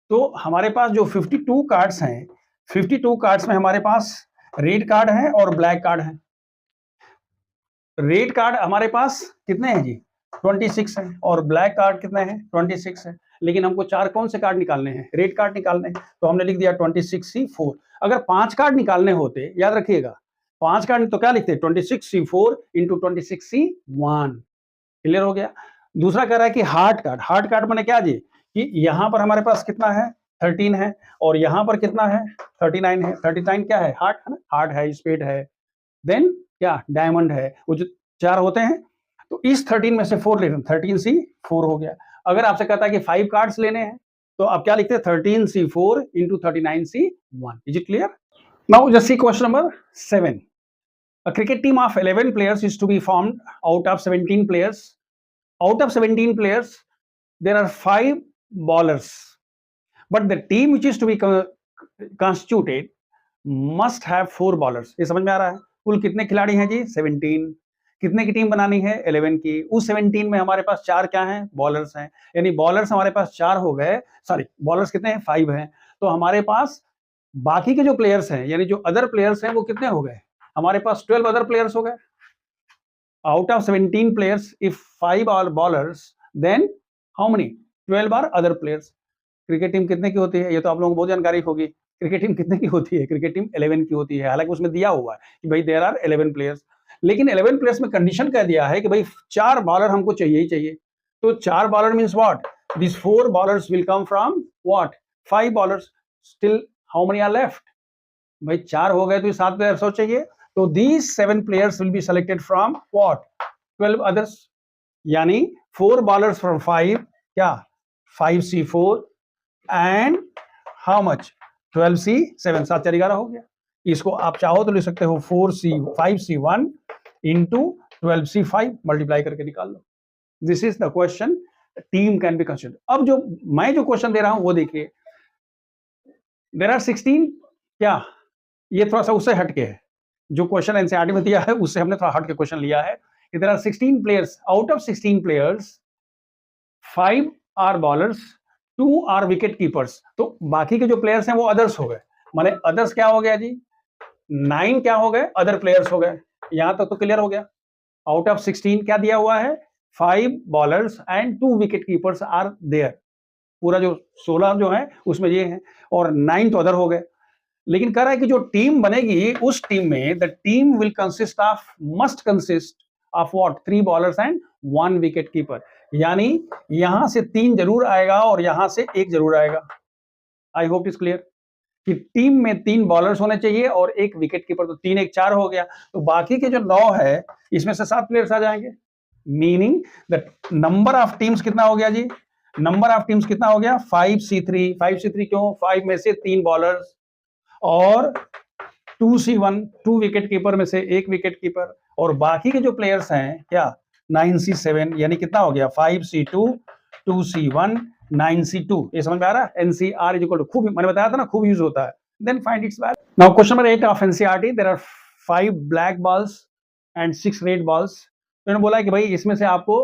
S1: तो हमारे पास जो 52 कार्ड्स हैं, 52 कार्ड्स में हमारे पास रेड कार्ड है और ब्लैक कार्ड है। रेड कार्ड हमारे पास कितने हैं जी, 26 है, और ब्लैक कार्ड कितने हैं, 26 है। लेकिन हमको 4 कौन से कार्ड निकालने हैं, रेड कार्ड निकालने हैं, तो हमने लिख दिया 26C4। अगर 5 कार्ड निकालने होते, याद रखिएगा 5 कार्ड तो क्या लिखते, 26C4 इंटू 26C1। क्लियर हो गया? दूसरा कह रहा है कि हार्ड कार्ड मैंने क्या जी, कि यहां पर हमारे पास कितना है, 13 है, और यहां पर कितना है, 39 है। 39 क्या है, हार्ट है ना, हार्ट है, स्पेड है, देन क्या, डायमंड है, वो जो 4 होते हैं। तो इस 13 में से 4 ले रहे हैं, 13C4 हो गया। अगर आपसे कहता है कि 5 कार्ड्स लेने हैं, तो आप क्या लिखते हैं, 13C4 into 39C1। Is it clear? Now just see question number 7। A cricket team of 11 players is to be formed out of 17 players. Out of 17 players, there are 5 bowlers. But the team which is to be constituted must have 4 bowlers. ये समझ में आ रहा है? कुल कितने खिलाड़ी हैं जी, 17। कितने की टीम बनानी है, 11 की। उस 17 में हमारे पास 4 क्या हैं, बॉलर्स हैं, यानी बॉलर्स हमारे पास 4 हो गए, सॉरी बॉलर्स कितने हैं, 5 हैं। तो हमारे पास बाकी के जो प्लेयर्स हैं, यानी जो अदर प्लेयर्स हैं, वो कितने हो गए, हमारे पास 12 अदर प्लेयर्स हो गए। Out of 17 players, if 5 are bowlers, then how many, 12 are other players. Cricket team कितने की होती है, ये तो आप लोगों को बहुत जानकारी होगी। क्रिकेट टीम कितने की होती है, क्रिकेट टीम 11 की होती है। हालांकि उसमें दिया हुआ है कि भाई देयर आर 11 प्लेयर्स, लेकिन 11 प्लेयर्स में कंडीशन कह दिया है कि भाई 4 बॉलर हमको चाहिए ही चाहिए। तो 4 bowler means what, this 4 bowlers will come from what, 5 bowlers. Still how many are left, भाई 4 हो गए तो 7 प्लेयर्स और चाहिए। तो these 7 players will be selected from what, 12 others, यानी 4 bowlers from 5, क्या 5C4 and how much, 12C7, 7 4 11 हो गया। इसको आप चाहो तो लिख सकते हो 5C1 into 12C5 मल्टीप्लाई करके निकाल लो। This is the question, team can be considered. अब जो मैं जो क्वेश्चन दे रहा हूं वो देखिए, देयर आर 16, क्या ये थोड़ा सा उससे हटके है, जो क्वेश्चन एनसीईआरटी में दिया है उससे हमने थोड़ा हट के क्वेश्चन लिया है। There are 16 players, out of 16 players 5 are bowlers, 2 are wicket keepers. तो बाकी के जो प्लेयर्स हैं वो अदर्स हो गए। माने अदर्स क्या हो गया जी, 9 क्या हो गए, अदर प्लेयर्स हो गए। यहां तक तो क्लियर हो गया। आउट ऑफ 16 क्या दिया हुआ है, 5 bowlers and 2 wicket keepers are there. पूरा जो 16 जो है उसमें ये है, और 9 तो अदर हो गए। लेकिन कह रहा है कि जो टीम बनेगी उस टीम में the team will consist of, must consist of what, 3 bowlers and 1 wicket keeper. यानी यहां से 3 जरूर आएगा और यहां से 1 जरूर आएगा। आई होप इज क्लियर कि टीम में 3 बॉलर्स होने चाहिए और 1 विकेट कीपर, तो 3 1 4 हो गया। तो बाकी के जो 9 है इसमें से 7 प्लेयर्स आ जाएंगे। Meaning the number of teams कितना हो गया जी, नंबर ऑफ टीम्स कितना हो गया, 5C3। 5C3 क्यों, 5 में से 3 बॉलर्स और 2C1, 2 विकेट कीपर में से 1 विकेट कीपर, और बाकी के जो प्लेयर्स हैं क्या, 9C7, यानी कितना हो गया, 5C2, 2C1, 9C2। ये समझ में आ रहा है। NCR इज इक्वल टू, खूब मैंने बताया था ना, खूब यूज होता है। Then find its value. Now question number 8 of NCERT, there are 5 black balls and 6 red balls. तो इन्होंने बोला है कि भाई इसमें से आपको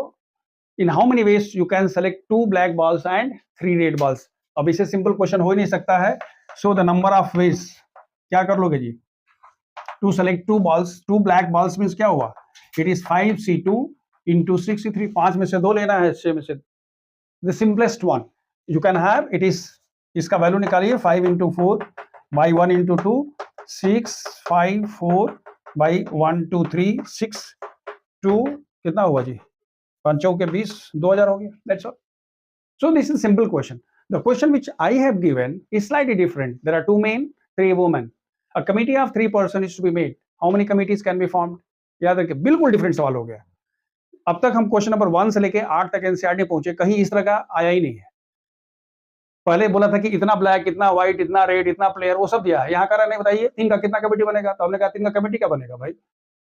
S1: in how many ways you can select 2 black balls and 3 red balls. अब इससे सिंपल क्वेश्चन हो ही नहीं सकता है। So the number of ways क्या कर लोगे जी, to select 2 balls, 2 black balls means क्या हुआ, it is 5C2 into 6C3। 5 में से 2 लेना है, 6 में से the simplest one you can have, it is, इसका वैल्यू निकालिए, 5 into 4 by 1 into 2, 6 5 4 by 1 2 3 6 2, कितना हुआ जी, 5 चौके 20, 2000 हो गया। That's all. So this is simple question. The question which I have given is slightly different. There are 2 men, 3 women. A committee of 3 persons is to be made. How many committees can be formed? याद रखिए, बिल्कुल different सवाल हो गया। अब तक हम question number 1 से लेके 8 तक एनसीईआरटी पहुंचे, कहीं इस तरह का आया ही नहीं है। पहले बोला था कि इतना ब्लैक, इतना व्हाइट, इतना रेड, इतना प्लेयर, वो सब दिया है। यहाँ कह रहा नहीं, बताइए 3 का कितना कमेटी बनेगा। तो हमने कहा 3 का कमेटी क्या बनेगा भाई,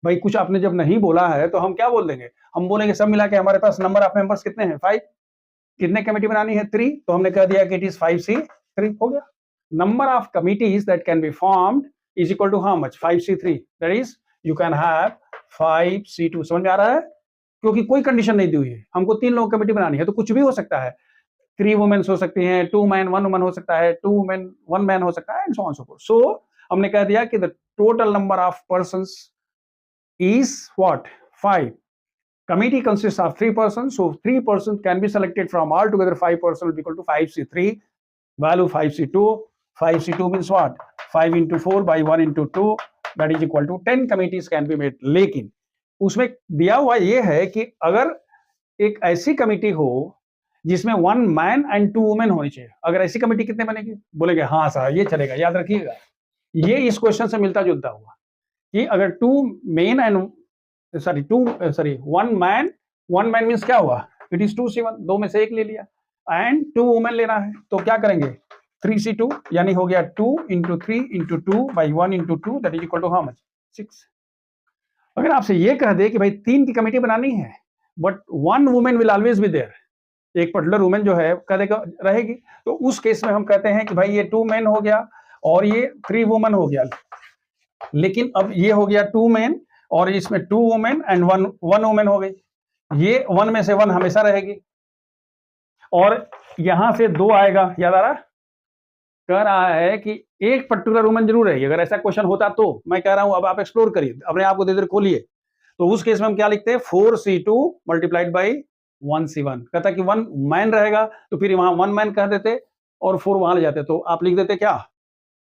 S1: भाई कुछ आपने जब नहीं बोला है तो हम क्या बोल देंगे, हम बोलेंगे सब मिला के हमारे पास नंबर ऑफ मेंबर्स कितने हैं, 5। कितने कमेटी बनानी है, 3। तो हमने कह दिया कि इट इज 5C3 हो गया। Number of committees that can be formed is equal to how much, 5C3। That is you can have 5C2। समझ में आ रहा है, क्योंकि कोई कंडीशन नहीं दी हुई है, हमको 3 लोगों की कमेटी बनानी है, तो कुछ भी हो सकता है। 3 वुमेन्स हो सकती हैं, 2 मैन 1 वुमन हो सकता है, 2 वुमेन 1 मैन हो सकता है, and so on so forth. सो हमने कह दिया कि the total number of persons is what, 5. Committee consists of 3 persons, so 3 persons can be selected from altogether 5 persons will be equal to 5C3. Value 5C2. 5C2 means what, 5 into 4 by 1 into 2, that is equal to 10 committees can be made. लेकिन उसमें दिया हुआ ये है कि अगर एक ऐसी कमिटी हो जिसमें 1 मैन एंड 2 वुमेन होनी चाहिए, अगर ऐसी कमिटी कितने बनेगी, बोलेंगे हाँ सर ये चलेगा। याद रखिएगा, ये इस क्वेश्चन से मिलता जुलता हुआ कि अगर 2 मेन एंड 1 मैन मीन्स क्या हुआ, इट इज 2C1, 2 में से 1 ले लिया, एंड 2 वुमेन लेना है, तो क्या करेंगे, 3C2, यानी हो गया 2 into 3 into 2 by 1 into 2, that is equal to how much, 6। अगर आपसे ये कह दे कि भाई 3 की कमेटी बनानी है but 1 women will always be there, एक पर्टिकुलर वुमेन जो है कह देगा रहेगी, तो उस केस में हम कहते हैं कि भाई ये 2 मैन हो गया और ये 3 वुमन हो गया। लेकिन अब ये हो गया 2 मैन और इसमें 2 वुमेन एंड 1 वुमेन हो गई, ये 1 में से 1 हमेशा रहेगी, और यहां से 2 आएगा। याद आ रहा, कह रहा है कि एक पर्टिकुलर वुमेन जरूर रहेगी। अगर ऐसा क्वेश्चन होता तो मैं कह रहा हूं, अब आप एक्सप्लोर करिए, अपने आप को धीरे धीरे खोलिए। तो उस केस में हम क्या लिखते हैं, 4C2 मल्टीप्लाइड बाई 1C1। कहता कि 1 मैन रहेगा तो फिर वहां 1 मैन कह देते और 4 वहां ले जाते, तो आप लिख देते क्या,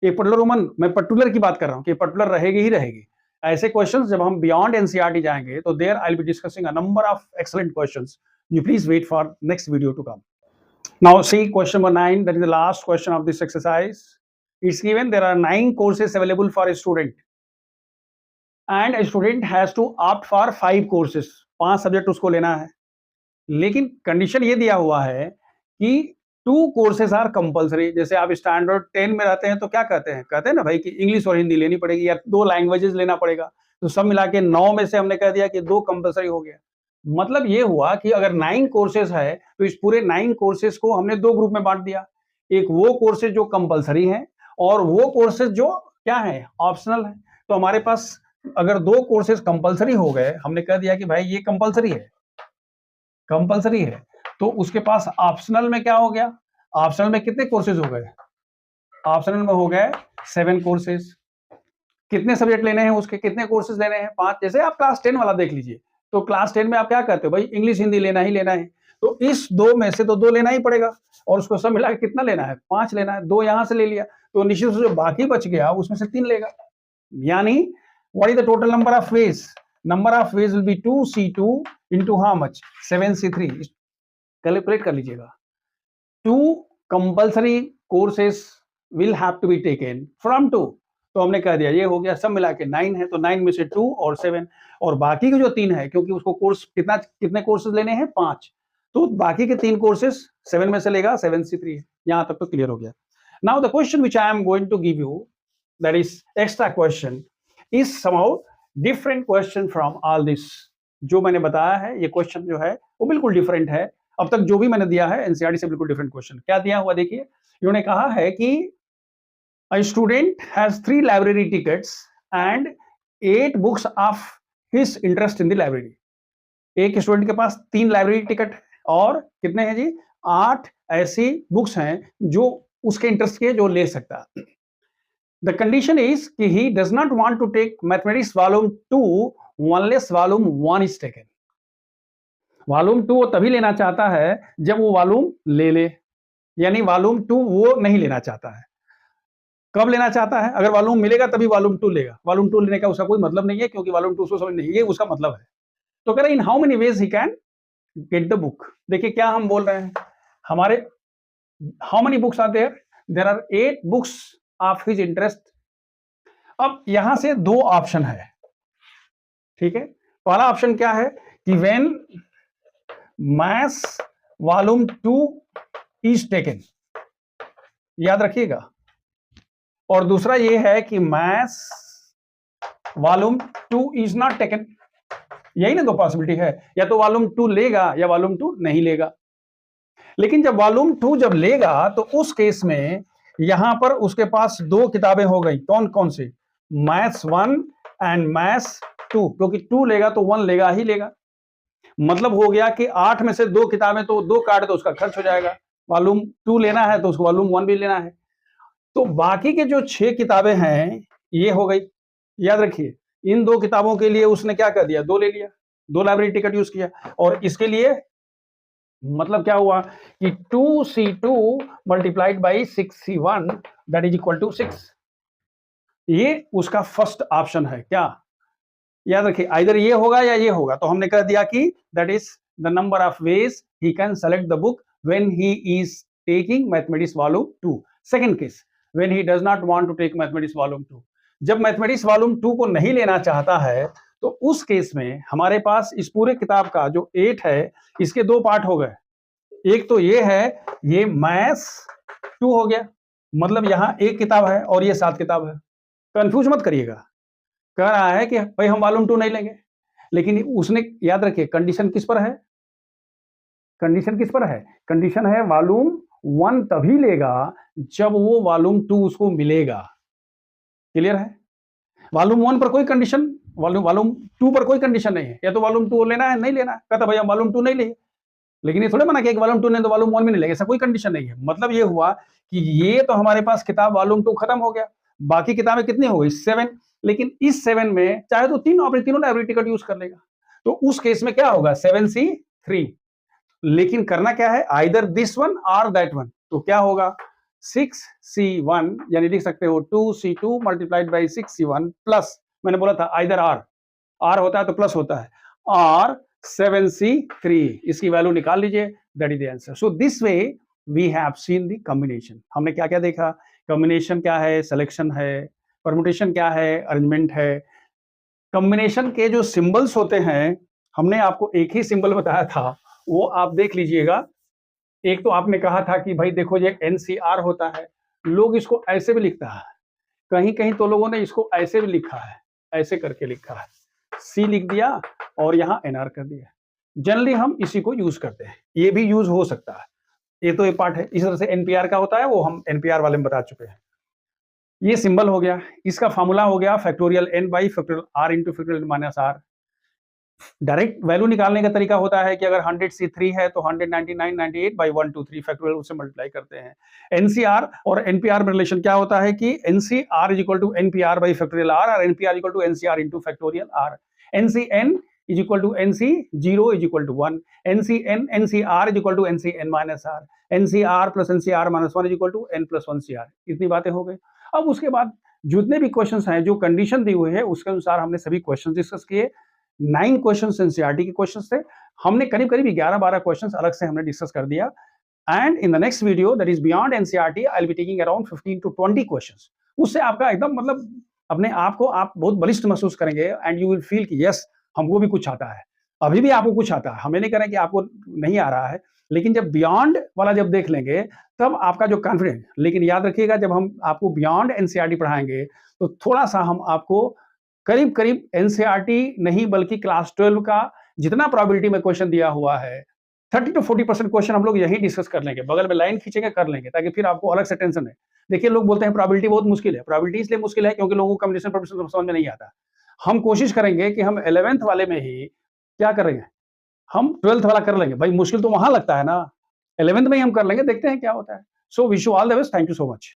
S1: एक पर्टिकुलर वुमन, मैं पर्टिकुलर की बात कर रहा हूं कि पर्टिकुलर रहेगी ही रहेगी। ऐसे क्वेश्चंस जब हम बियॉन्ड एनसीईआरटी जाएंगे तो there I will be discussing a number of excellent questions. You please wait for next video to come. Now see question number 9, that is the last question of this exercise. It's given there are 9 courses available for a student and a student has to opt for 5 courses. 5 subject उसको लेना है, लेकिन condition ये दिया हुआ है कि 2 courses are compulsory. जैसे आप स्टैंडर्ड 10 में रहते हैं तो क्या कहते हैं ना भाई कि इंग्लिश और हिंदी लेनी पड़ेगी या 2 लैंग्वेजेस लेना पड़ेगा, तो सब मिला के 9 में से हमने कह दिया कि 2 कंपलसरी हो गया। मतलब ये हुआ कि अगर 9 कोर्सेज है तो इस पूरे 9 कोर्सेज को हमने 2 ग्रुप में बांट दिया, एक वो कोर्सेज जो कंपलसरी है और वो कोर्सेज जो क्या है, ऑप्शनल है। तो हमारे पास अगर 2 कोर्सेज कंपलसरी हो गए, हमने कह दिया कि भाई ये कंपलसरी है, तो उसके पास ऑप्शनल में क्या हो गया, ऑप्शनल में कितने कोर्सेज हो गए, ऑप्शनल में हो गए 7 कोर्सेज। कितने सब्जेक्ट लेने हैं उसके, कितने कोर्सेज लेने हैं, 5। जैसे आप क्लास 10 वाला देख लीजिए, तो क्लास 10 में आप क्या कहते हो भाई, इंग्लिश हिंदी लेना ही लेना है, तो इस 2 में से तो 2 लेना ही पड़ेगा, और उसको सब मिला के कितना लेना है, 5 लेना है। 2 यहां से ले लिया, तो निश्चित रूप से जो बाकी बच गया उसमें से 3 लेगा। यानी what is the total number of ways, number of ways will be 2C2 into how much, 7C3। Calculate कर लीजिएगा। 2 compulsory courses will have to be taken from 2, तो हमने कह दिया ये हो गया, सब मिला के 9 है, तो 9 में से 2 और 7, और बाकी के जो 3 है, क्योंकि उसको कोर्स कितने कोर्सेज लेने हैं, 5, तो बाकी के 3 कोर्सेज 7 में से लेगा, 7C3 है। यहां तक तो क्लियर हो गया। Now the question which I am going to give you, that is extra question, is somehow different question from all this. जो मैंने बताया है ये क्वेश्चन जो है वो बिल्कुल डिफरेंट है, अब तक जो भी मैंने दिया है एनसीईआरटी से बिल्कुल डिफरेंट क्वेश्चन। क्या दिया हुआ देखिए, इन्होंने कहा है कि a student has 3 library tickets and 8 books of his interest in the library। एक स्टूडेंट के पास 3 लाइब्रेरी टिकट और कितने हैं जी, 8 ऐसी बुक्स हैं जो उसके इंटरेस्ट के, जो ले सकता है। द कंडीशन इज कि he does not want to take mathematics volume 2 unless volume 1 is taken। Volume 2 वो तभी लेना चाहता है जब वो वॉल्यूम ले, यानी वॉल्यूम 2 वो नहीं लेना चाहता है। कब लेना चाहता है, अगर वॉल्यूम मिलेगा तभी वॉल्यूम 2 लेगा। वॉल्यूम 2 लेने का उसका कोई मतलब नहीं है, क्योंकि वॉल्यूम 2 उसको समझ नहीं, ये उसका मतलब है। तो कह रहे in how many ways he can get the book. देखिए क्या हम बोल रहे हैं, हमारे how many books are there, there are 8 books of his interest. अब यहां से 2 ऑप्शन है, ठीक है। पहला ऑप्शन क्या है कि when maths volume 2 is taken, याद रखिएगा, और दूसरा ये है कि maths volume 2 is not taken. यही ना 2 पॉसिबिलिटी है, या तो वॉल्यूम 2 लेगा या वॉल्यूम 2 नहीं लेगा। लेकिन जब वॉल्यूम 2 जब लेगा तो उस केस में यहां पर उसके पास 2 किताबें हो गई, कौन कौन सी, मैथ्स 1 एंड मैथ्स 2, क्योंकि 2 लेगा तो 1 लेगा ही लेगा। मतलब हो गया कि 8 में से 2 किताबें, तो 2 काट तो उसका खर्च हो जाएगा। वॉल्यूम 2 लेना है तो उसको वॉल्यूम 1 भी लेना है, तो बाकी के जो 6 किताबें हैं ये हो गई। याद रखिए इन 2 किताबों के लिए उसने क्या कर दिया, 2 ले लिया, 2 लाइब्रेरी टिकट यूज किया, और इसके लिए मतलब क्या हुआ कि 2C2 multiplied by 6C1 that is equal to 6। ये उसका फर्स्ट ऑप्शन है। क्या याद रखिए, आइदर ये होगा या ये होगा, तो हमने कह दिया कि that is the number of veg he can select the book when he is taking mathematics volume 2। Second case, when he does not want to take mathematics volume 2, जब मैथमेटिक्स वॉल्यूम 2 को नहीं लेना चाहता है, तो उस केस में हमारे पास इस पूरे किताब का जो 8 है, इसके 2 पार्ट हो गए। एक तो ये है, ये मैथ्स 2 हो गया, मतलब यहां एक किताब है और ये 7 किताब है। कंफ्यूज मत करिएगा, कह रहा है कि भाई हम वॉल्यूम 2 नहीं लेंगे, लेकिन उसने, याद रखिए कंडीशन किस पर है, कंडीशन किस पर है, कंडीशन है वॉल्यूम 1 तभी लेगा जब वो वॉल्यूम 2 उसको मिलेगा। क्लियर है, वॉल्यूम 1 पर कोई कंडीशन, वॉल्यूम 2 पर कोई कंडीशन नहीं है, या तो वॉल्यूम 2 लेना है नहीं लेना है, कहता भैया वॉल्यूम 2 नहीं ले, लेकिन ये थोड़े मना किया कि वॉल्यूम 2 नहीं तो वॉल्यूम 1 भी नहीं लेगा, ऐसा कोई कंडीशन नहीं है। मतलब ये हुआ कि ये तो हमारे पास किताब वॉल्यूम 2 खत्म हो गया, बाकी किताबें कितनी हो गई, 7, लेकिन इस 7 में चाहे तो तीनों लाइब्रेरी टिकट यूज कर लेगा, तो उस केस में क्या होगा, 7C3। लेकिन करना क्या है, आइदर दिस वन और दैट वन, तो क्या होगा 6C1, यानी लिख सकते हो 2C2 multiplied by 6C1 plus, मैंने बोला था आइदर आर होता है तो प्लस होता है, और 7C3, इसकी वैल्यू निकाल लीजिए, that is the answer. So this way we have seen the combination. हमने क्या क्या देखा, कॉम्बिनेशन क्या है, सिलेक्शन है, परमुटेशन क्या है, अरेंजमेंट है। कॉम्बिनेशन के जो सिंबल्स होते हैं, हमने आपको एक ही सिंबल बताया था, वो आप देख लीजिएगा। एक तो आपने कहा था कि भाई देखो ये NCR होता है, लोग इसको ऐसे भी लिखता है, कहीं कहीं तो लोगों ने इसको ऐसे भी लिखा है, ऐसे करके लिखा है, C लिख दिया और यहाँ NR कर दिया। जनरली हम इसी को यूज करते हैं, ये भी यूज हो सकता है, ये तो एक पार्ट है। इस तरह से NPR का होता है, वो हम NPR वाले में बता चुके हैं। ये सिंबल हो गया, इसका फॉर्मूला हो गया factorial N by factorial R into factorial minus R। Direct value निकालने का तरीका होता है कि अगर 100 से 3 है तो 199 98 बाई 1 2 3 फैक्टोरियल उससे मल्टीप्लाई करते हैं। एनसीआर और एनपीआर में रिलेशन क्या होता है कि NCR is equal to NPR by factorial R और NPR equal to NCR into factorial R. NCN is equal to NC 0 is equal to 1, NCR is equal to NCN minus R, NCR plus NCR minus 1 is equal to N plus 1 CR। इतनी बातें हो गई। अब उसके बाद जितने भी questions हैं जो कंडीशन दी हुई है उसके अनुसार हमने सभी क्वेश्चंस डिस्कस किए। 9 क्वेश्चंस एनसीईआरटी के क्वेश्चंस थे, हमने करीब करीब 11-12 क्वेश्चंस अलग से हमने डिस्कस कर दिया। And in the next video that is beyond NCERT I will be taking around 15 to 20 questions. उससे आपका एकदम मतलब अपने आप को आप बहुत बलिष्ठ महसूस करेंगे एंड यू विल फील कि यस हमको भी कुछ आता है। अभी भी आपको कुछ आता है, हमें नहीं कह रहे कि आपको नहीं आ रहा है, लेकिन जब बियॉन्ड वाला जब देख लेंगे तब आपका जो कॉन्फिडेंस। लेकिन याद रखिएगा जब हम आपको बियॉन्ड एनसीईआरटी पढ़ाएंगे तो थोड़ा सा हम आपको करीब करीब एनसीईआरटी नहीं बल्कि क्लास 12 का जितना प्रोबेबिलिटी में क्वेश्चन दिया हुआ है 30 to 40% क्वेश्चन हम लोग यही डिस्कस कर लेंगे, बगल में लाइन खींचेंगे कर लेंगे ताकि फिर आपको अलग से टेंशन है। देखिए लोग बोलते हैं प्रोबेबिलिटी बहुत मुश्किल है, प्रोबेबिलिटी इसलिए मुश्किल है क्योंकि लोगों को कम्युनिकेशन प्रोफेशन समझ में नहीं आता। हम कोशिश करेंगे कि हम 11th वाले में ही क्या करेंगे, हम 12th वाला कर लेंगे। भाई मुश्किल तो वहां लगता है ना, 11th में ही हम कर लेंगे, देखते हैं क्या होता है। So wish you all the best, thank you so much.